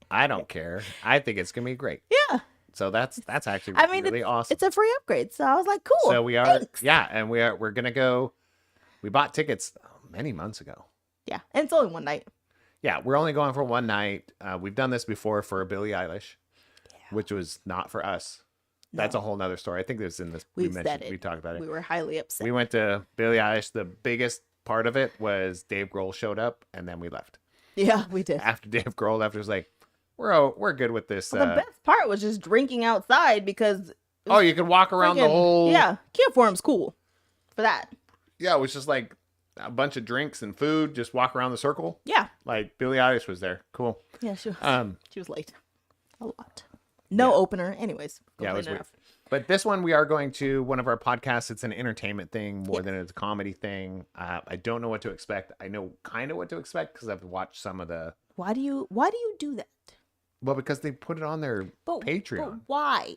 I don't care. I think it's gonna be great.
Yeah.
So that's actually
I mean,
really awesome.
It's a free upgrade. So I was like, cool.
So we are,
thanks.
yeah, and we're gonna go. We bought tickets many months ago.
Yeah. And it's only one night.
Yeah, we're only going for one night. We've done this before for Billie Eilish, which was not for us. That's a whole nother story. I think it was in this.
We've said it.
We talked about it.
We were highly upset.
We went to Billie Eilish. The biggest part of it was Dave Grohl showed up, and then we left.
Yeah, we did.
After Dave Grohl left, it was like, we're good with this.
Well, the best part was just drinking outside because.
You could walk around the whole.
Yeah, Kia Forum's cool for that.
Yeah, it was just like a bunch of drinks and food. Just walk around the circle.
Yeah.
Like Billie Eilish was there. Cool.
Yeah, she was late. A lot. No opener. Anyways.
Yeah, it was weird.
enough.
But this one, we are going to one of our podcasts. It's an entertainment thing more than it's a comedy thing. I don't know what to expect. I know kind of what to expect because I've watched some of the.
Why do you do that?
Well, because they put it on their Patreon.
But why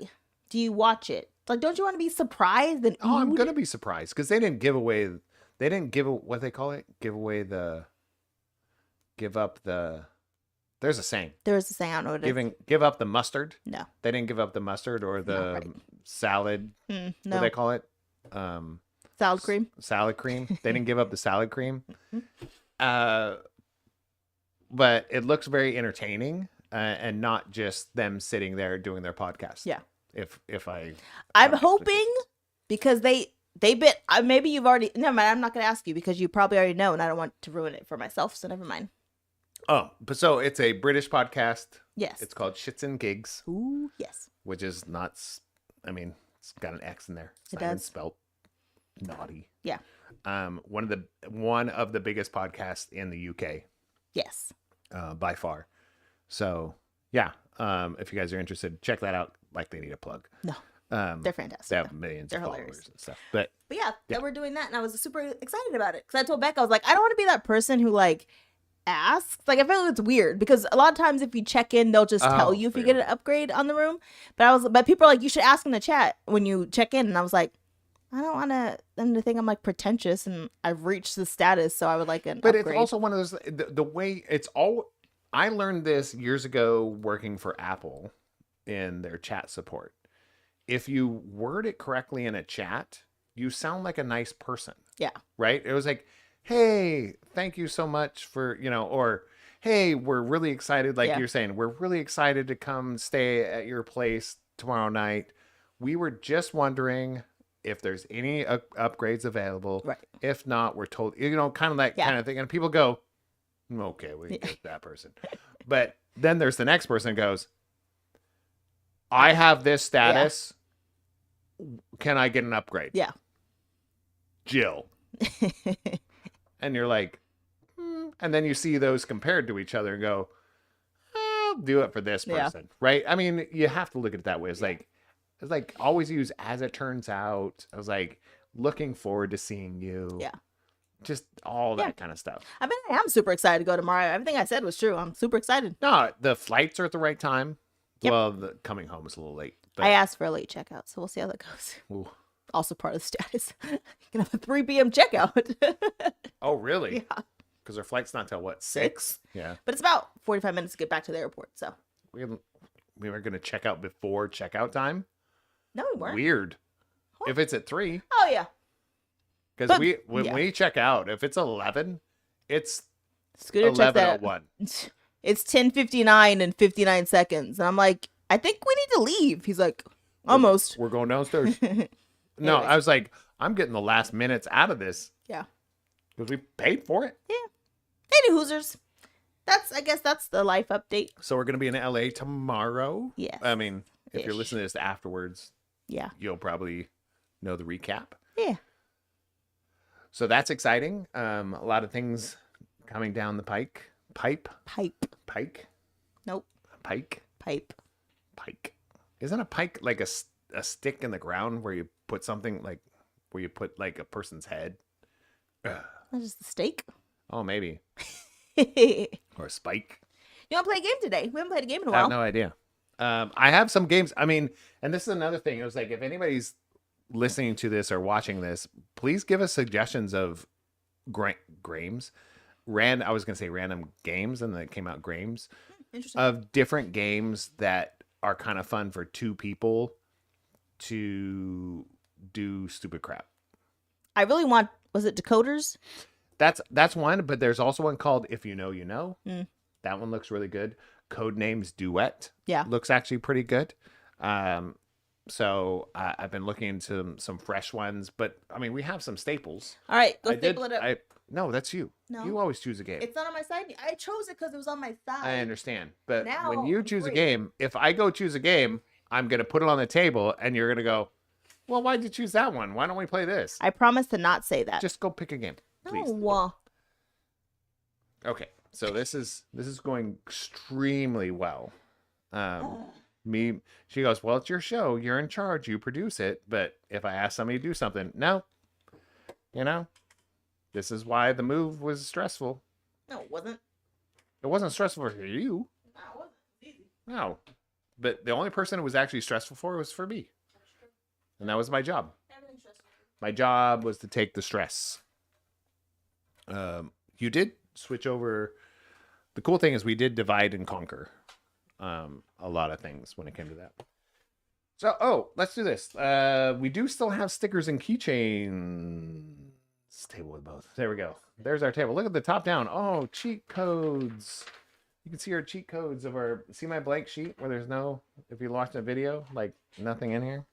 do you watch it? Like, don't you want to be surprised? And
I'm gonna be surprised because they didn't give away. They didn't give what they call it. Give up the. There's a saying.
There's a saying. I don't know what it is.
Give up the mustard.
No.
They didn't give up the mustard or the salad.
No.
What do they call it?
Salad cream.
Salad cream. They didn't give up the salad cream. But it looks very entertaining and not just them sitting there doing their podcast.
Yeah.
I'm
hoping because they bit. Maybe you've already. Never mind. I'm not going to ask you because you probably already know, and I don't want to ruin it for myself. So never mind.
Oh, but so it's a British podcast.
Yes.
It's called Shits and Gigs.
Ooh, yes.
Which is not. I mean, it's got an X in there. It's
it
not even
does.
spelled naughty.
Yeah.
One of the biggest podcasts in the UK.
Yes.
By far. So yeah. If you guys are interested, check that out. Like they need a plug.
No. They're fantastic.
They have millions
They're
of
hilarious.
followers and stuff. But
yeah, that we're doing that, and I was super excited about it because I told Beck I was like, I don't want to be that person who like asks. Like I feel like it's weird because a lot of times if you check in, they'll just tell you if you get an upgrade on the room. But people are like, you should ask in the chat when you check in, and I was like, I don't want them to think I'm like pretentious and I've reached the status, so I would like an upgrade.
But it's also one of those the way it's all. I learned this years ago working for Apple in their chat support. If you word it correctly in a chat, you sound like a nice person.
Yeah.
Right? It was like, hey, thank you so much for, or hey, we're really excited. Like you're saying, we're really excited to come stay at your place tomorrow night. We were just wondering if there's any upgrades available.
Right.
If not, we're told, kind of that kind of thing. And people go, okay, we can get that person. But then there's the next person that goes, I have this status. Can I get an upgrade?
Yeah.
Jill. And you're like, and then you see those compared to each other and go, I'll do it for this person. Right? I mean, you have to look at it that way. It's like always use as it turns out. I was like looking forward to seeing you.
Yeah.
Just all that kind of stuff.
I mean, I am super excited to go tomorrow. Everything I said was true. I'm super excited.
No, the flights are at the right time.
Yep.
Well, the coming home is a little late. But...
I asked for a late checkout, so we'll see how that goes.
Ooh.
Also part of the status. You can have a 3 p.m. checkout.
Oh, really?
Yeah.
Because our flight's not till what,
6?
Yeah.
But it's about 45 minutes to get back to the airport, so.
We were going to check out before checkout time.
No, we weren't.
Weird. What? If it's at 3.
Oh, yeah.
Because when we check out, if it's 11, it's
Scooter
11:01.
It's 10:59 and 59 seconds. And I'm like, I think we need to leave. He's like, almost.
We're going downstairs. No, I was like, I'm getting the last minutes out of this.
Yeah.
Because we paid for it.
Yeah. Hey, Hoosers. I guess that's the life update.
So we're going to be in LA tomorrow.
Yes.
I mean, if you're listening to this afterwards,
yeah,
you'll probably know the recap.
Yeah.
So that's exciting. A lot of things coming down the pike. Pike? Nope. Pike? Pike. Isn't a pike like a stick in the ground where you put something like, where you put like a person's head?
That's just a stake.
Oh, maybe. Or a spike.
You want to play a game today? We haven't played a game in a while.
I have no idea. I have some games. I mean, and this is another thing. It was like, if anybody's listening to this or watching this, please give us suggestions of games. I was going to say random games, and then it came out games
Interesting.
of different games that are kind of fun for two people to do stupid crap.
I really want. Was it Decoders?
That's one, but there's also one called If You Know, You Know.
Mm.
That one looks really good. Codenames Duet.
Yeah.
Looks actually pretty good. So I've been looking into some fresh ones, but I mean, we have some staples.
All right, go
I did.
staple it up.
No, that's you.
No.
You always choose a game.
It's not on my side. I chose it because it was on my side.
I understand, but
Now
when you
I'm
choose a
free.
game, if I go choose a game, I'm gonna put it on the table, and you're gonna go, "Well, why'd you choose that one? Why don't we play this?"
I promise to not say that.
Just go pick a game, please.
No.
Okay, so this is going extremely well. She goes, "Well, it's your show. You're in charge. You produce it. But if I ask somebody to do something, no, this is why the move was stressful.
No, it wasn't.
It wasn't stressful for you,
No, it wasn't. It was easy.
no. But the only person it was actually stressful for was for me, and that was my job.
Everything's stressful.
My job was to take the stress. You did switch over. The cool thing is we did divide and conquer a lot of things when it came to that. So, let's do this. We do still have stickers and keychains. Table with both. There we go. There's our table. Look at the top down. Oh, cheat codes. You can see our cheat codes of our. See my blank sheet where there's no. If you watched a video, like nothing in here.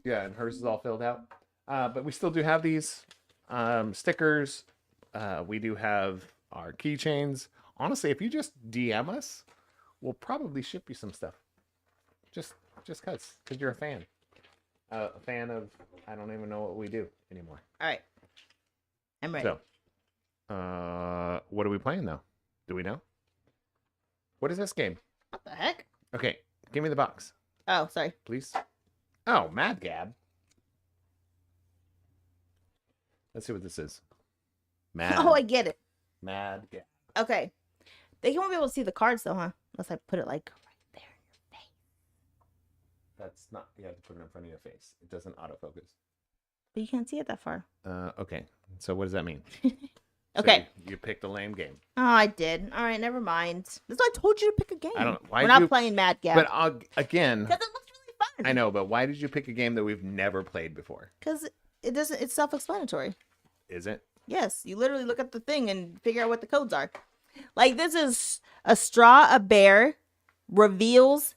Yeah, and hers is all filled out. But we still do have these stickers. We do have our keychains. Honestly, if you just DM us, we'll probably ship you some stuff. Just cause you're a fan. A fan of, I don't even know what we do anymore.
All right. I'm ready.
So, what are we playing though? Do we know? What is this game?
What the heck?
Okay, give me the box,
Oh, sorry.
please. Oh, Mad Gab. Let's see what this is.
Oh, I get it.
Mad Gab.
Okay. They won't be able to see the cards though, huh? Unless I put it like right there in your face.
That's not. You have to put it in front of your face. It doesn't autofocus.
But you can't see it that far.
Okay. So what does that mean?
Okay.
So you picked a lame game.
Oh, I did. All right, never mind. That's why I told you to pick a game.
I don't. Why
We're
did
not
you,
playing Mad Gab.
But again,
Because it looks really fun.
I know. But why did you pick a game that we've never played before?
Because it doesn't. It's self-explanatory.
Is it?
Yes, you literally look at the thing and figure out what the codes are. Like this is a straw, a bear reveals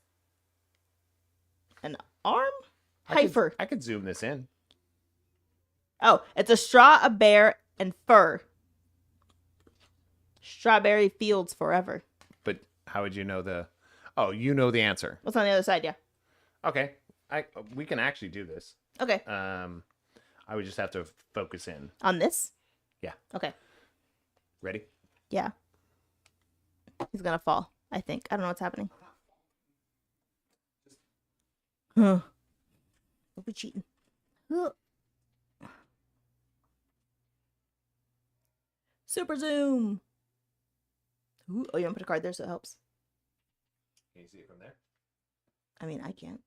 an arm. Heifer.
I could zoom this in.
Oh, it's a straw, a bear, and fur. Strawberry fields forever.
But how would you know the? Oh, you know the answer.
What's on the other side? Yeah.
Okay. We can actually do this.
Okay.
I would just have to focus in.
On this?
Yeah.
Okay.
Ready?
Yeah. He's gonna fall, I think. I don't know what's happening. Huh. Don't be cheating. Huh. Super zoom. Ooh, oh, you want to put a card there so it helps?
Can you see it from there?
I mean, I can't.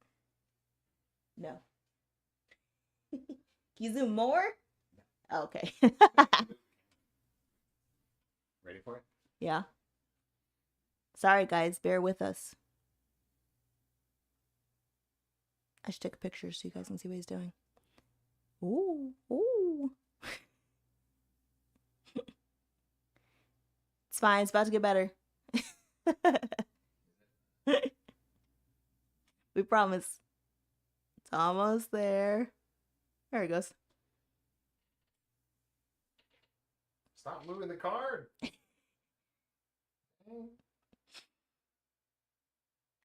No. Can you zoom more? Oh, okay.
Ready for it?
Yeah. Sorry, guys. Bear with us. I should take a picture so you guys can see what he's doing. Ooh. Ooh. It's fine. It's about to get better. We promise. It's almost there. There it goes.
Stop moving the card.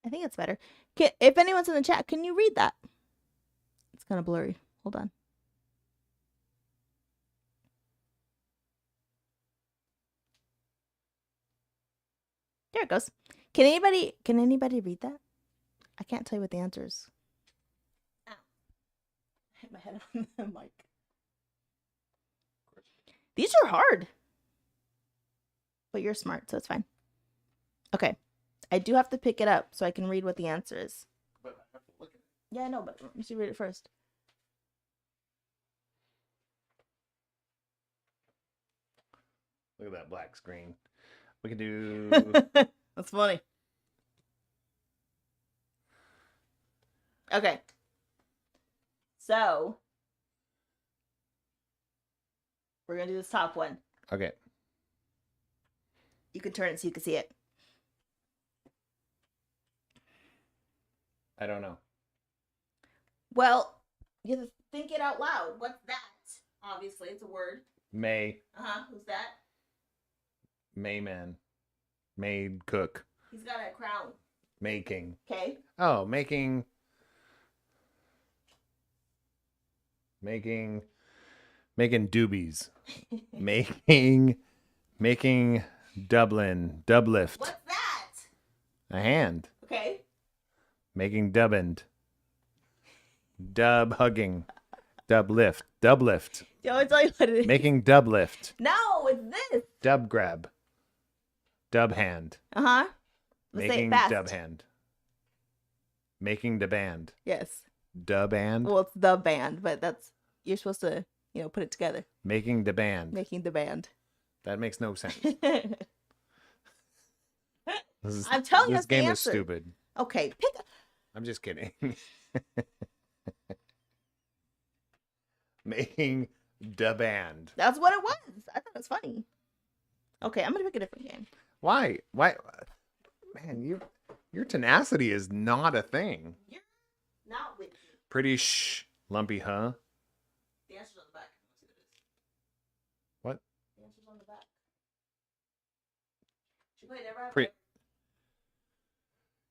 I think it's better. If anyone's in the chat, can you read that? It's kind of blurry. Hold on. There it goes. Can anybody read that? I can't tell you what the answer is. Ow. I hit my head on the mic. These are hard. But you're smart, so it's fine. Okay. I do have to pick it up so I can read what the answer is.
But I have to look at it.
Yeah, I know, but let me see, read it first.
Look at that black screen. We can do.
That's funny. Okay. So we're gonna do this top one.
Okay.
You can turn it so you can see it.
I don't know.
Well, you have to think it out loud. What's that? Obviously, it's a word.
May.
Who's that?
Mayman. Maid cook.
He's got a crown.
Making.
Okay.
Oh, making. Making doobies. making Dublin. Dublift.
What's that?
A hand.
Okay.
Making dubband. Dub hugging. Dub lift. Dub lift.
Do I tell you what it is?
Making dub lift.
No, it's this.
Dub grab. Dub hand.
Let's say
Making
it fast.
dub hand. Making the band.
Yes.
Dub and.
Well, it's the band, but that's you're supposed to, put it together.
Making the band.
Making the band.
That makes no sense.
I'm telling you,
this
that's the
game is
answer.
stupid.
Okay, pick.
I'm just kidding. Making the band.
That's what it was. I thought it was funny. Okay, I'm gonna pick a different game.
Why? Man, your tenacity is not a thing.
You're not with me.
Pretty lumpy, huh?
The answer's on the back.
What?
The answer's on the back. Should we play it ever?
Pretty.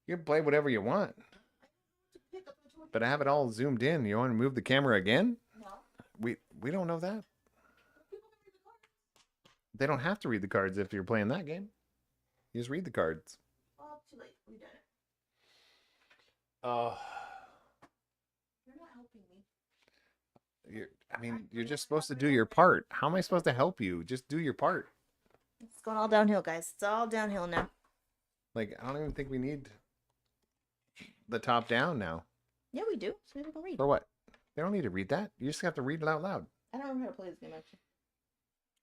You can play whatever you want, but I have it all zoomed in. You want to move the camera again?
No.
We don't know that. They don't have to read the cards if you're playing that game. You just read the cards.
Oh, too late. We did it.
Oh.
You're not helping me.
You're just supposed to do your part. How am I supposed to help you? Just do your part.
It's going all downhill, guys. It's all downhill now.
Like, I don't even think we need the top down now.
Yeah, we do. So maybe we can read.
For what? They don't need to read that. You just have to read it out loud.
I don't remember how to play this game, actually.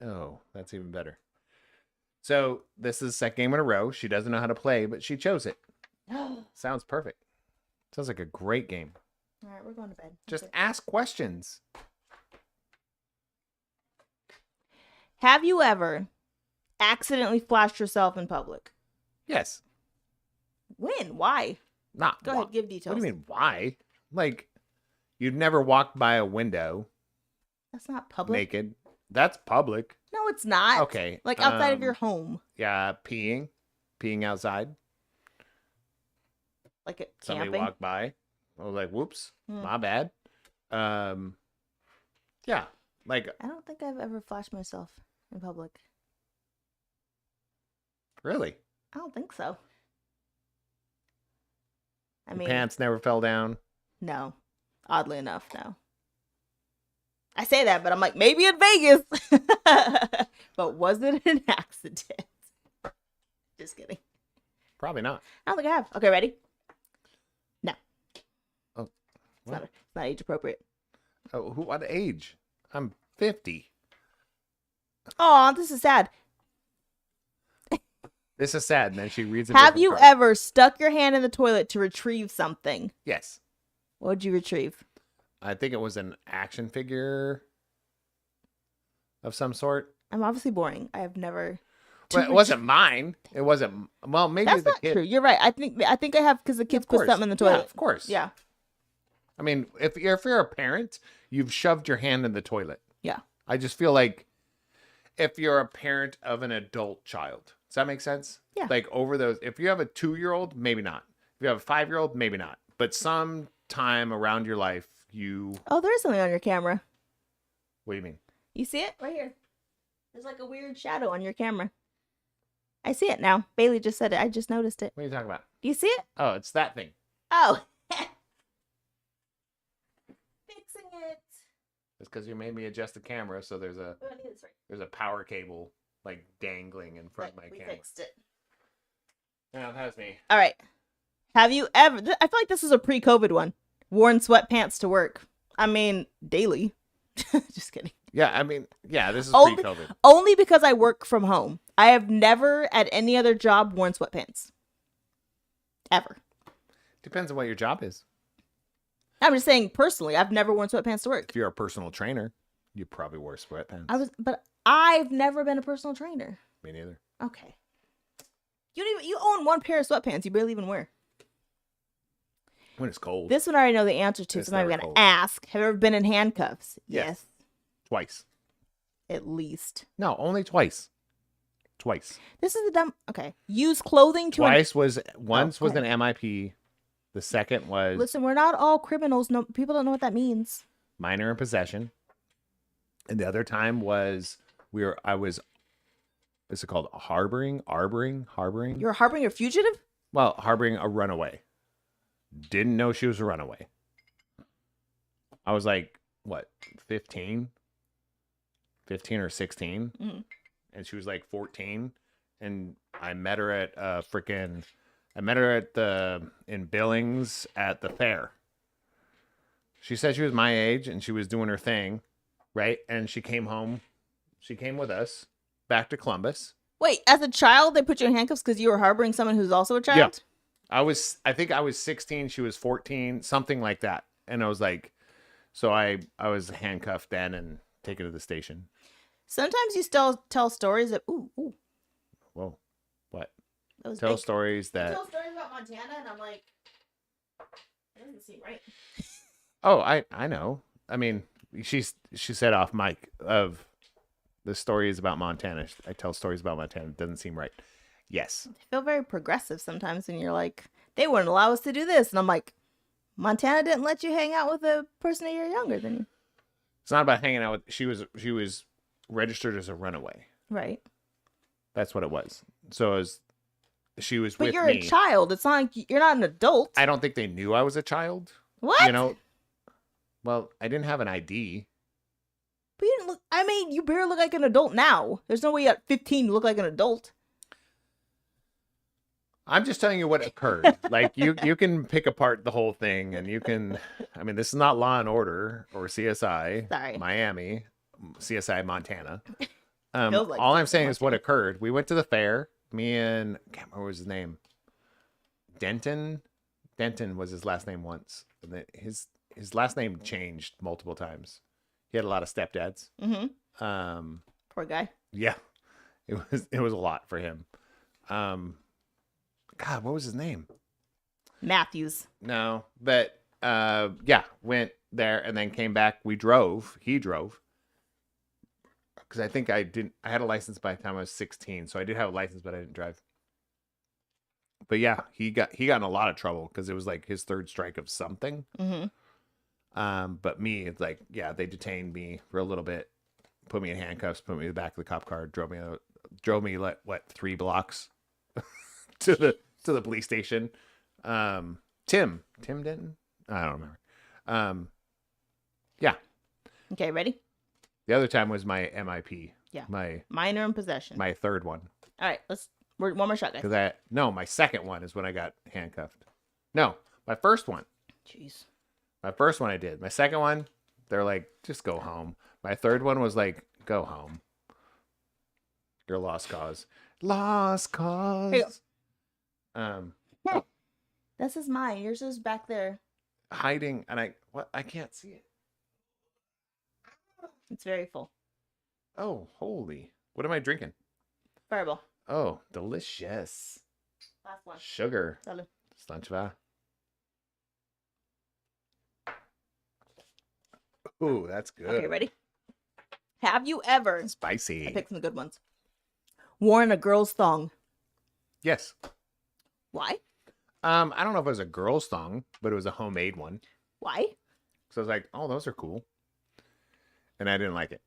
Oh, that's even better. So, this is the second game in a row. She doesn't know how to play, but she chose it. Sounds perfect. Sounds like a great game.
All right, we're going to bed.
Just
Okay.
ask questions.
Have you ever accidentally flashed yourself in public?
Yes.
When? Why?
Not.
Go ahead, give details.
What do you mean, why? Like, you've never walked by a window
That's not public.
naked. That's public.
No, it's not.
Okay.
Like outside of your home.
Yeah, peeing outside.
Like at
Somebody
camping.
walked by. I was like, whoops,
Hmm.
my bad. Yeah, like,
I don't think I've ever flashed myself in public.
really?
I don't think so. I
Your
mean,
pants never fell down.
no. Oddly enough, no. I say that, but I'm like, maybe in Vegas. But was it an accident? Just kidding.
Probably not.
I don't think I have. Okay, ready? No.
Oh,
It's not age appropriate.
Oh, what age? I'm 50.
Oh, this is sad.
This is sad. And then she reads it.
Have you ever stuck your hand in the toilet to retrieve something?
Yes.
What'd you retrieve?
I think it was an action figure of some sort.
I'm obviously boring. I have never.
But it wasn't mine. It wasn't. Well, maybe
That's
the
not
kid.
true. You're right. I think I have because the kids
Of
put
course.
something in the
Yeah,
toilet.
of course.
Yeah.
I mean, if you're a parent, you've shoved your hand in the toilet.
Yeah.
I just feel like if you're a parent of an adult child, does that make sense?
Yeah.
Like over those, if you have a 2-year-old, maybe not. If you have a 5-year-old, maybe not. But sometime around your life,
Oh, there is something on your camera.
what do you mean?
You see it right here? There's like a weird shadow on your camera. I see it now. Bailey just said it. I just noticed it.
What are you talking about?
Do you see it?
Oh, it's that thing.
Oh. Fixing it.
It's because you made me adjust the camera, so there's
Oh, I need this right.
a power cable like dangling in front of my
We
camera.
fixed it.
Yeah, that was me.
All right. Have you ever? I feel like this is a pre-COVID one. Worn sweatpants to work. I mean, daily. Just kidding.
Yeah, I mean, yeah, this is
Only,
pre-COVID.
only because I work from home. I have never at any other job worn sweatpants. Ever.
Depends on what your job is.
I'm just saying personally, I've never worn sweatpants to work.
If you're a personal trainer, you probably wore sweatpants.
But I've never been a personal trainer.
Me neither.
Okay. You own one pair of sweatpants you barely even wear.
When it's cold.
This one I already know the answer to,
It's
so I'm not
never
even
cold.
gonna ask. Have you ever been in handcuffs?
Yes. Twice.
At least.
No, only twice. Twice.
This is a dumb. Okay. Use clothing to.
Twice was once
go
was an
ahead.
MIP. The second was
Listen, we're not all criminals. No, people don't know what that means.
minor in possession. And the other time was I was is it called harboring?
You're harboring a fugitive?
Well, harboring a runaway. Didn't know she was a runaway. I was like, what, 15? 15 or 16?
Mhm.
And she was like 14. And I met her at in Billings at the fair. She said she was my age and she was doing her thing, right? And she came home. She came with us back to Columbus.
Wait, as a child, they put you in handcuffs because you were harboring someone who's also a child?
I think I was 16, she was 14, something like that. And I was like, so I was handcuffed then and taken to the station.
Sometimes you still tell stories that, ooh,
Whoa, what?
that was
Tell
big.
stories
You
that.
tell stories about Montana, and I'm like, that doesn't seem right.
Oh, I know. I mean, she said off mic of the stories about Montana. I tell stories about Montana. It doesn't seem right. Yes.
I feel very progressive sometimes when you're like, they wouldn't allow us to do this. And I'm like, Montana didn't let you hang out with a person a year younger than you.
It's not about hanging out with. She was registered as a runaway.
Right.
That's what it was. So she was
But
with
you're
me.
a child. It's not like you're not an adult.
I don't think they knew I was a child.
What?
You know. Well, I didn't have an ID.
But you didn't look, I mean, you barely look like an adult now. There's no way at 15 you look like an adult.
I'm just telling you what occurred. Like you can pick apart the whole thing, and you can. I mean, this is not Law and Order or CSI
Sorry.
Miami, CSI Montana.
Feels like
All I'm
CSI
saying is what
Montana.
occurred. We went to the fair. Me and I can't remember what was his name. Denton was his last name once. And his last name changed multiple times. He had a lot of stepdads.
Mm-hmm. Poor guy.
Yeah, it was a lot for him. God, what was his name?
Matthews.
No, but yeah, went there and then came back. He drove because I think I had a license by the time I was 16, so I did have a license, but I didn't drive. But yeah, he got in a lot of trouble because it was like his third strike of something.
Mm-hmm.
But me, it's like, yeah, they detained me for a little bit, put me in handcuffs, put me in the back of the cop car, drove me like what 3 blocks to the police station. Tim Denton, I don't remember. Yeah,
Okay, ready?
the other time was my MIP.
Yeah.
my
Minor in possession.
my third one.
All right, one more shot, guys.
Because my second one is when I got handcuffed. No, my first one.
Jeez.
My first one I did. My second one, they're like, just go home. My third one was like, go home. You're a lost cause. Lost cause.
Here you This is mine. Yours is back there.
Hiding, and I can't see it.
It's very full.
Oh, holy. What am I drinking?
Fireball.
Oh, delicious.
Last one.
Sugar.
Salud.
Slanchva. Ooh, that's good.
Okay, ready? Have you ever,
Spicy.
I picked some good ones, worn a girl's thong?
Yes.
Why?
I don't know if it was a girl's thong, but it was a homemade one.
Why?
So I was like, oh, those are cool. And I didn't like it.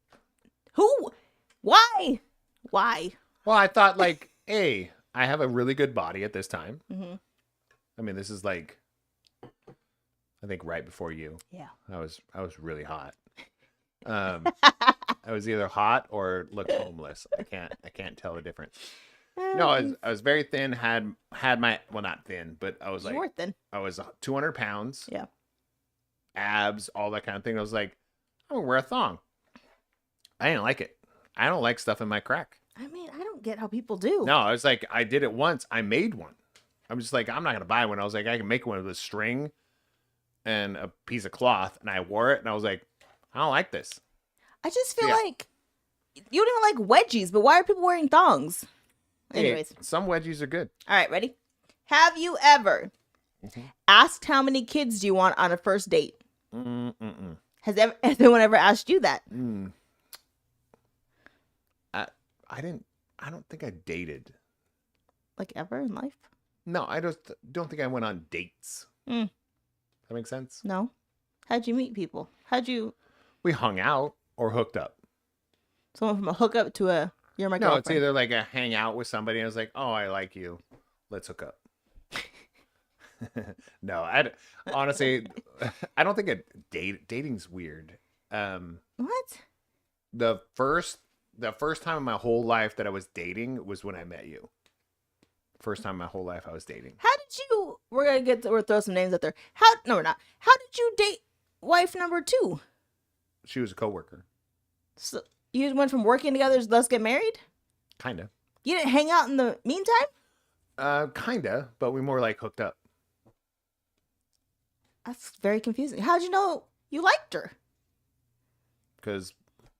Who? Why? Why?
Well, I thought like, hey, I have a really good body at this time.
Mm-hmm.
I mean, this is like, I think right before you.
Yeah.
I was really hot. I was either hot or looked homeless. I can't tell the difference. No, I was very thin. Had my, well, not thin, but I was
You
like,
were thin.
I was 200 pounds.
Yeah.
abs, all that kind of thing. I was like, I'm gonna wear a thong. I didn't like it. I don't like stuff in my crack.
I mean, I don't get how people do.
No, I was like, I did it once. I made one. I'm just like, I'm not gonna buy one. I was like, I can make one with a string and a piece of cloth, and I wore it, and I was like, I don't like this.
I just feel
Yeah.
like you don't even like wedgies, but why are people wearing thongs?
Hey,
Anyways,
some wedgies are good.
all right, ready? Have you ever asked how many kids do you want on a first date?
Mm-mm.
Has anyone ever asked you that?
I didn't. I don't think I dated.
Like ever in life?
No, I just don't think I went on dates.
Mm.
That makes sense.
No. How'd you meet people? How'd you
We hung out or hooked up.
someone from a hookup to a you're my
No,
girlfriend?
it's either like a hang out with somebody. And I was like, oh, I like you. Let's hook up. No, honestly, I don't think dating's weird.
What?
The first time in my whole life that I was dating was when I met you. First time in my whole life I was dating.
How did you? We're throw some names out there. No, we're not. How did you date wife number 2?
She was a coworker.
So you went from working together to let's get married.
Kinda.
You didn't hang out in the meantime.
Kinda, but we more like hooked up.
That's very confusing. How'd you know you liked her?
Because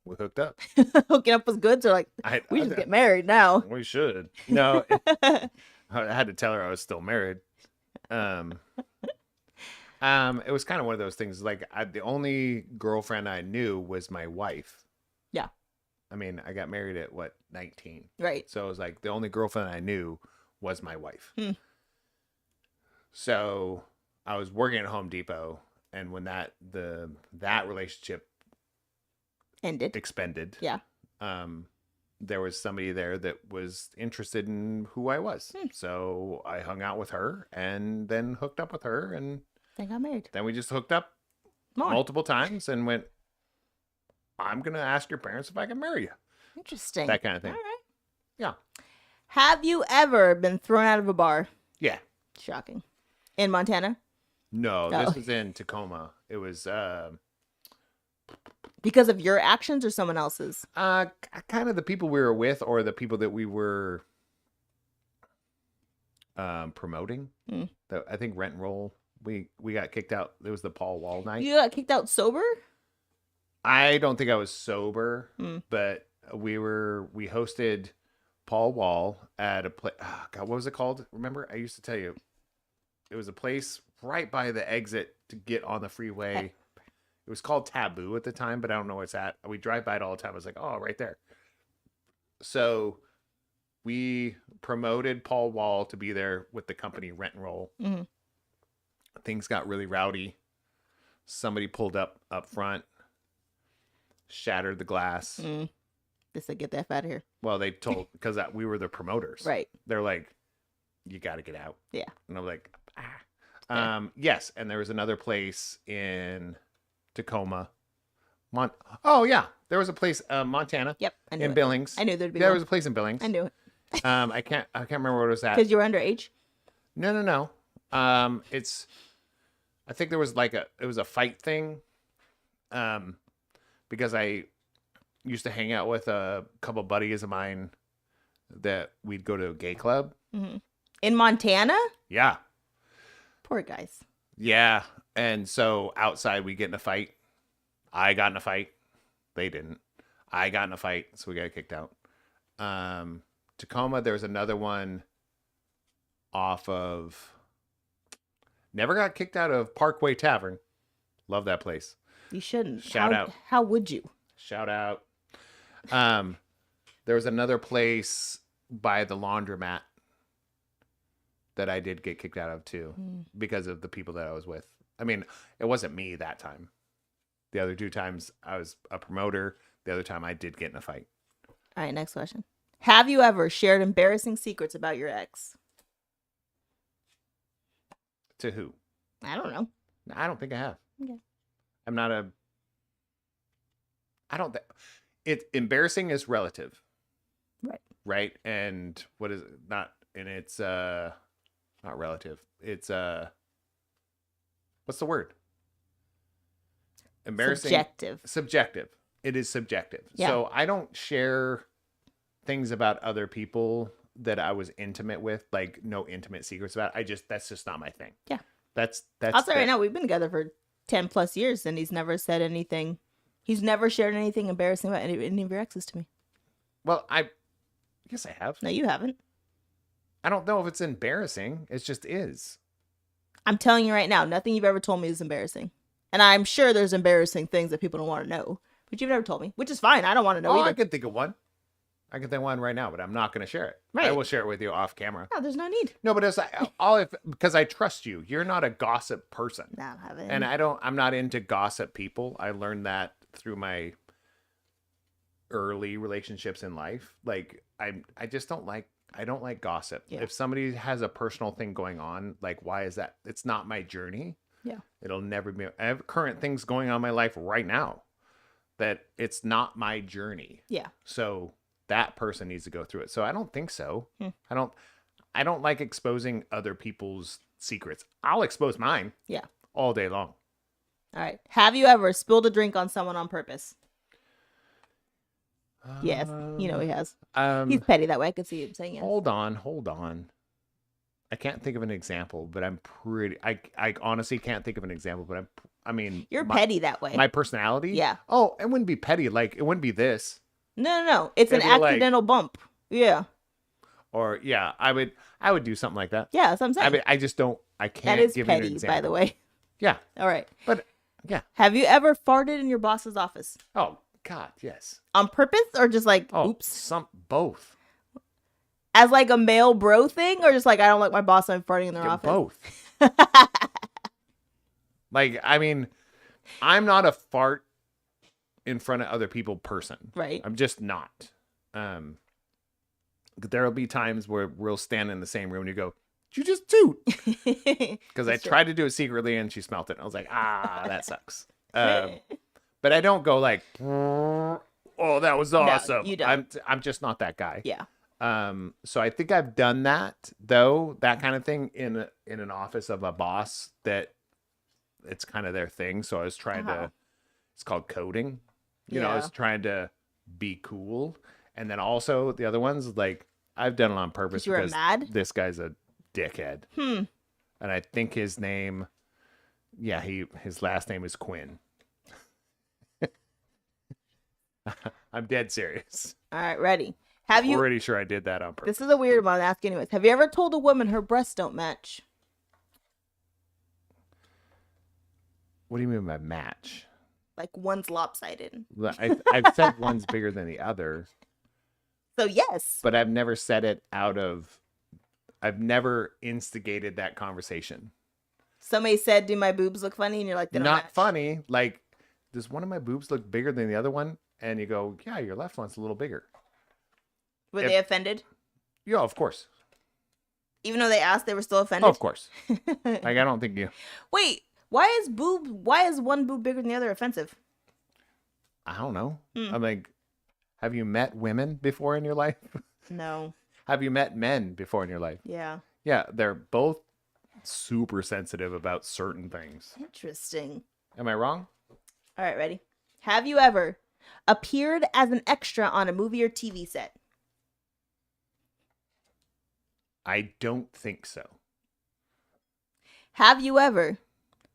we hooked up.
Hooking up was good, so like we just get married now.
We should. No, I had to tell her I was still married. It was kind of one of those things. Like the only girlfriend I knew was my wife.
Yeah.
I mean, I got married at 19.
Right.
So it was like the only girlfriend I knew was my wife.
Hmm.
So I was working at Home Depot, and when that relationship
Ended.
expended,
Yeah.
there was somebody there that was interested in who I was. So I hung out with her and then hooked up with her, and
They got married.
then we just hooked up
More.
multiple times and went, I'm gonna ask your parents if I can marry you.
Interesting.
That kind of thing.
All right.
Yeah.
Have you ever been thrown out of a bar?
Yeah.
Shocking. In Montana?
No,
Oh.
this was in Tacoma. It was
Because of your actions or someone else's?
kind of the people we were with or the people that we were promoting. I think Rent and Roll. We got kicked out. It was the Paul Wall night.
You got kicked out sober?
I don't think I was sober,
Mm.
but we hosted Paul Wall at a place. Oh, God, what was it called? Remember, I used to tell you. It was a place right by the exit to get on the freeway. It was called Taboo at the time, but I don't know where it's at. We drive by it all the time. I was like, oh, right there. So we promoted Paul Wall to be there with the company Rent and Roll.
Mm-hmm.
Things got really rowdy. Somebody pulled up front, shattered the glass.
They said, get the F out of here.
Well, they told, because we were the promoters.
Right.
They're like, you got to get out.
Yeah.
And I'm like, yes. And there was another place in Tacoma. Oh, yeah. There was a place, Montana.
Yep. I knew
In
it.
Billings.
I knew there'd be
There
one.
was a place in Billings.
I knew it.
I can't remember what it was at.
Because you were underage?
No. I think there was it was a fight thing. Because I used to hang out with a couple buddies of mine that we'd go to a gay club.
Mm-hmm. In Montana?
Yeah.
Poor guys.
Yeah. And so outside we get in a fight. I got in a fight. They didn't. I got in a fight, so we got kicked out. Tacoma, there's another one off of never got kicked out of Parkway Tavern. Love that place.
You shouldn't.
Shout out.
How would you?
Shout out. There was another place by the laundromat that I did get kicked out of too because of the people that I was with. I mean, it wasn't me that time. The other 2 times I was a promoter. The other time I did get in a fight.
All right, next question. Have you ever shared embarrassing secrets about your ex?
To who?
I don't know.
I don't think I have.
Okay.
I'm not a. I don't think it embarrassing is relative.
Right.
Right. And what is it? Not, and it's not relative. It's what's the word? embarrassing.
Subjective.
It is subjective.
Yeah.
So I don't share things about other people that I was intimate with, like no intimate secrets about. That's just not my thing.
Yeah.
That's
I'll say right now, we've been together for 10 plus years, and he's never said anything. He's never shared anything embarrassing about any of your exes to me.
Well, I guess I have.
No, you haven't.
I don't know if it's embarrassing. It just is.
I'm telling you right now, nothing you've ever told me is embarrassing. And I'm sure there's embarrassing things that people don't want to know, but you've never told me, which is fine. I don't want to know
Oh,
either.
I can think of one. I can think of one right now, but I'm not going to share it.
Right.
I will share it with you off camera.
No, there's no need.
No, but it's like, because I trust you. You're not a gossip person.
No, I haven't.
And I'm not into gossip people. I learned that through my early relationships in life. Like I just don't like gossip.
Yeah.
If somebody has a personal thing going on, like why is that? It's not my journey.
Yeah.
It'll never be. I have current things going on in my life right now that it's not my journey.
Yeah.
So that person needs to go through it. So I don't think so.
Hmm.
I don't like exposing other people's secrets. I'll expose mine.
Yeah.
All day long.
All right. Have you ever spilled a drink on someone on purpose? Yes. You know he has. He's petty that way. I could see him saying yes.
Hold on. I can't think of an example, but I honestly can't think of an example, but
You're petty that way.
My personality?
Yeah.
Oh, it wouldn't be petty. Like, it wouldn't be this.
No. It's an
It'd be like-
accidental bump. Yeah.
Or, yeah, I would do something like that.
Yeah, that's what I'm saying.
I just don't, I can't
That is
give you an
petty,
example.
by the way.
Yeah.
All right.
But, yeah.
Have you ever farted in your boss's office?
Oh, God, yes.
On purpose or just like,
Oh,
oops?
both.
As like a male bro thing or just like, I don't like my boss, I'm farting in their
Yeah,
office?
both. Like, I'm not a fart in front of other people person.
Right.
I'm just not. There'll be times where we'll stand in the same room and you go, "Did you just toot?" Because I tried to do it secretly and she smelt it. I was like, that sucks. But I don't go like, "Oh, that was awesome."
you don't.
I'm just not that guy.
Yeah.
So I think I've done that though, that kind of thing in an office of a boss that it's kind of their thing. So I was trying to, it's called coding. You know, I was trying to be cool. And then also the other ones, like I've done it on purpose
you were
because
mad?
this guy's a dickhead. And I think his name, his last name is Quinn. I'm dead serious.
All right, ready. Have you?
Pretty sure I did that on purpose.
This is a weird one. I'll ask anyways. Have you ever told a woman her breasts don't match?
What do you mean by match?
Like one's lopsided.
I've said one's bigger than the other,
So yes.
but I've never said it I've never instigated that conversation.
Somebody said, "Do my boobs look funny?" And you're like, "They don't
Not
match."
funny. Like, does one of my boobs look bigger than the other one? And you go, yeah, your left one's a little bigger.
Were they offended?
Yeah, of course.
Even though they asked, they were still offended.
Oh, of course. Like, I don't think you.
Wait, why is one boob bigger than the other offensive?
I don't know. I'm like, have you met women before in your life?
No.
Have you met men before in your life?
Yeah.
Yeah, they're both super sensitive about certain things.
Interesting.
Am I wrong?
All right, ready? Have you ever appeared as an extra on a movie or TV set?
I don't think so.
Have you ever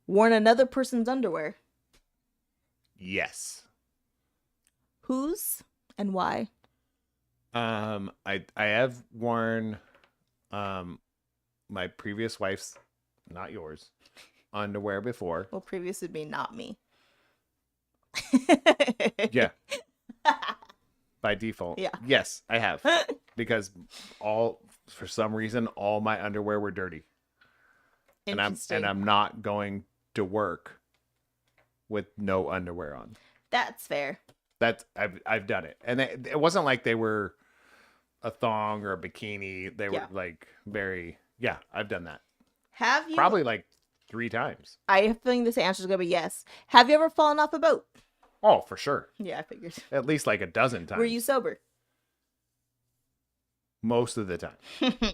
worn another person's underwear?
Yes.
Whose and why?
I have worn my previous wife's, not yours, underwear before.
Well, previous would be not me.
Yeah. By default.
Yeah.
Yes, I have. Because for some reason, all my underwear were dirty.
Interesting.
I'm not going to work with no underwear on.
That's fair.
I've done it. And it wasn't like they were a thong or a bikini. They were like I've done that.
Have you?
Probably like 3 times.
I have a feeling this answer is going to be yes. Have you ever fallen off a boat?
Oh, for sure.
Yeah, I figured.
At least like a dozen times.
Were you sober?
Most of the time.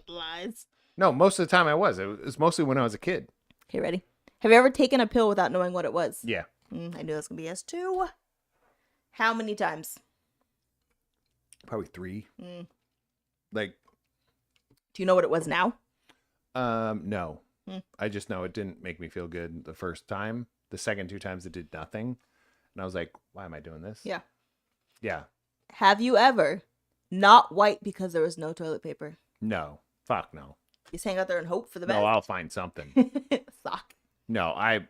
Lies.
No, most of the time I was. It was mostly when I was a kid.
Okay, ready? Have you ever taken a pill without knowing what it was?
Yeah.
I knew it was gonna be yes too. How many times?
Probably 3.
Mm.
Like,
Do you know what it was now?
no.
Hmm.
I just know it didn't make me feel good the first time. The second 2 times it did nothing. And I was like, why am I doing this?
Yeah.
Yeah.
Have you ever not white because there was no toilet paper?
No. Fuck no.
You just hang out there and hope for the
No,
best.
I'll find something.
Sock.
No, I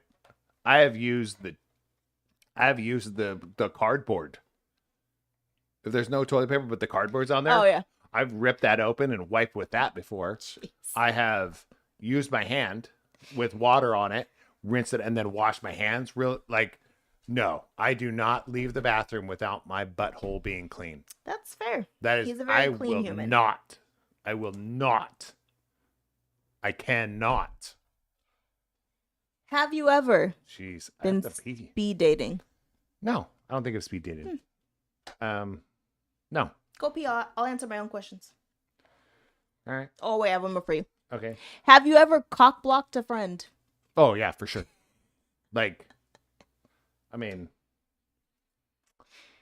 have used the cardboard. If there's no toilet paper but the cardboard's on there,
Oh yeah.
I've ripped that open and wiped with that before.
Jeez.
I have used my hand with water on it, rinsed it, and then washed my hands. No, I do not leave the bathroom without my butthole being clean.
That's fair.
That is,
He's a very
I
clean
will
human.
not. I will not. I cannot.
Have you ever
Jeez, I
been
have to pee.
speed dating?
No, I don't think it's speed dating. No.
Go pee. I'll answer my own questions.
All right.
Oh wait, I have one more for you.
Okay.
Have you ever cock blocked a friend?
Oh yeah, for sure. Like, I mean,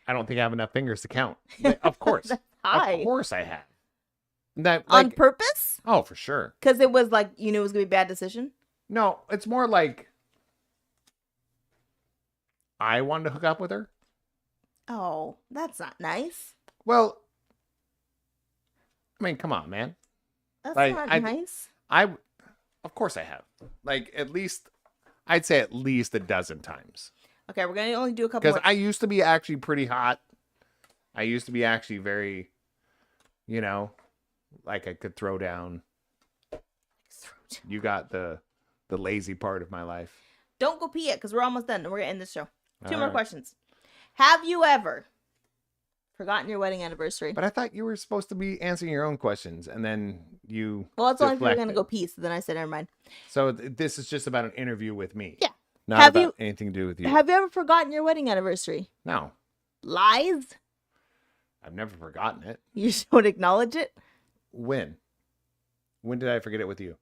I don't think I have enough fingers to count. But of course,
That's high.
of course I have. That
On
like,
purpose?
oh for sure.
Because it was like you knew it was gonna be a bad decision.
No, it's more like I wanted to hook up with her.
Oh, that's not nice.
Well, I mean, come on, man.
That's
Like,
not
I-
nice.
Of course I have. Like, at least, I'd say at least a dozen times.
Okay, we're gonna only do a couple
Because
more.
I used to be actually pretty hot. I used to be actually very, like I could throw down. You got the lazy part of my life.
Don't go pee yet, because we're almost done. And we're gonna end this show. Two
All
more
right.
questions. Have you ever forgotten your wedding anniversary?
But I thought you were supposed to be answering your own questions, and then you.
Well, it's only if we were gonna
deflected.
go pee. So then I said, never mind.
So this is just about an interview with me.
Yeah.
Not
Have
about anything to do with you.
Have you ever forgotten your wedding anniversary?
No,
Lies?
I've never forgotten it.
You don't acknowledge it?
When? When did I forget it with you?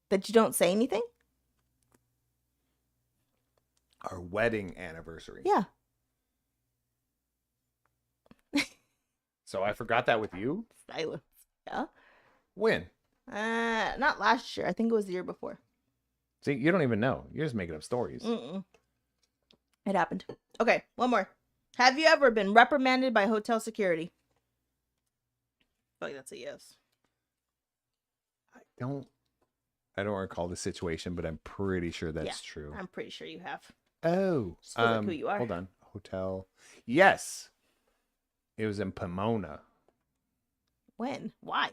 That you don't say anything?
Our wedding anniversary.
Yeah.
So I forgot that with you?
Silence. Yeah.
When?
Not last year. I think it was the year before.
See, you don't even know. You're just making up stories.
Mm-mm. It happened. Okay, one more. Have you ever been reprimanded by hotel security? I feel like that's a yes.
I don't recall the situation, but I'm pretty sure that's true.
I'm pretty sure you have.
Oh.
Just feels like who you are.
Hold on. Hotel. Yes. It was in Pomona.
When? Why?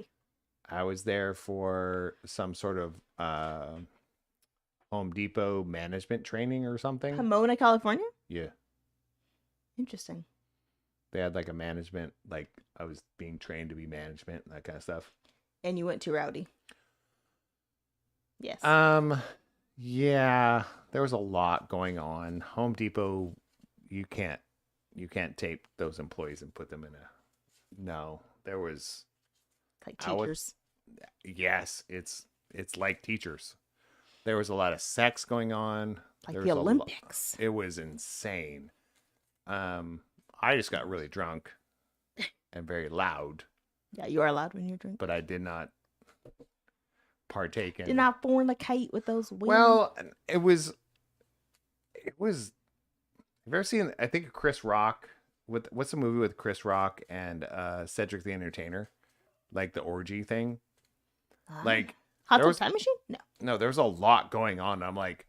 I was there for some sort of Home Depot management training or something.
Pomona, California?
Yeah.
Interesting.
They had like a management, like I was being trained to be management and that kind of stuff.
And you went to Rowdy. Yes.
Yeah, there was a lot going on. Home Depot, you can't tape those employees and put them in a. No, there was.
like
I would-
teachers.
Yes, it's like teachers. There was a lot of sex going on.
Like
There
the
was a lo-
Olympics.
It was insane. I just got really drunk and very loud,
Yeah, you are allowed when you drink.
but I did not partake in.
Did not fornicate with those women.
Well, it was. Have you ever seen? I think Chris Rock. What's the movie with Chris Rock and Cedric the Entertainer, like the orgy thing? Like
Hot
there
Tub
was-
Time Machine? No.
no, there was a lot going on. I'm like,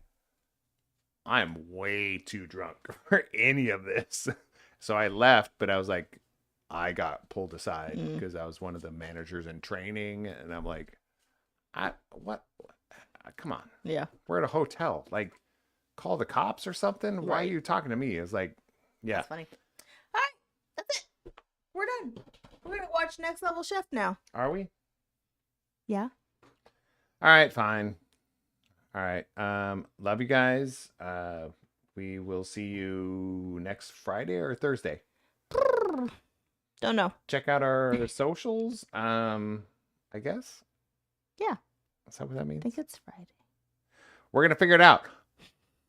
I'm way too drunk for any of this. So I left, but I was like, I got pulled aside because I was one of the managers in training, and I'm like, what? Come on,
Yeah.
we're at a hotel. Like, call the cops or something. Why are
Right.
you talking to me? It's like, yeah,
That's funny. All right. That's it. We're done. We're going to watch Next Level Chef now.
are we?
Yeah.
All right, fine. All right. Love you guys. We will see you next Friday or Thursday.
Don't know.
Check out our socials. I guess.
Yeah.
Is that what that
I
means?
think it's Friday.
We're gonna figure it out.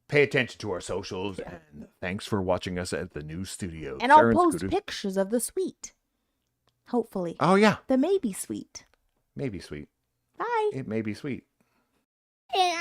pay attention to our socials. And thanks for watching us at the new studio.
And I'll
Sarah
post
Scooter.
pictures of the suite. Hopefully.
Oh, yeah.
The maybe suite.
Maybe sweet.
Bye.
It may be sweet.
And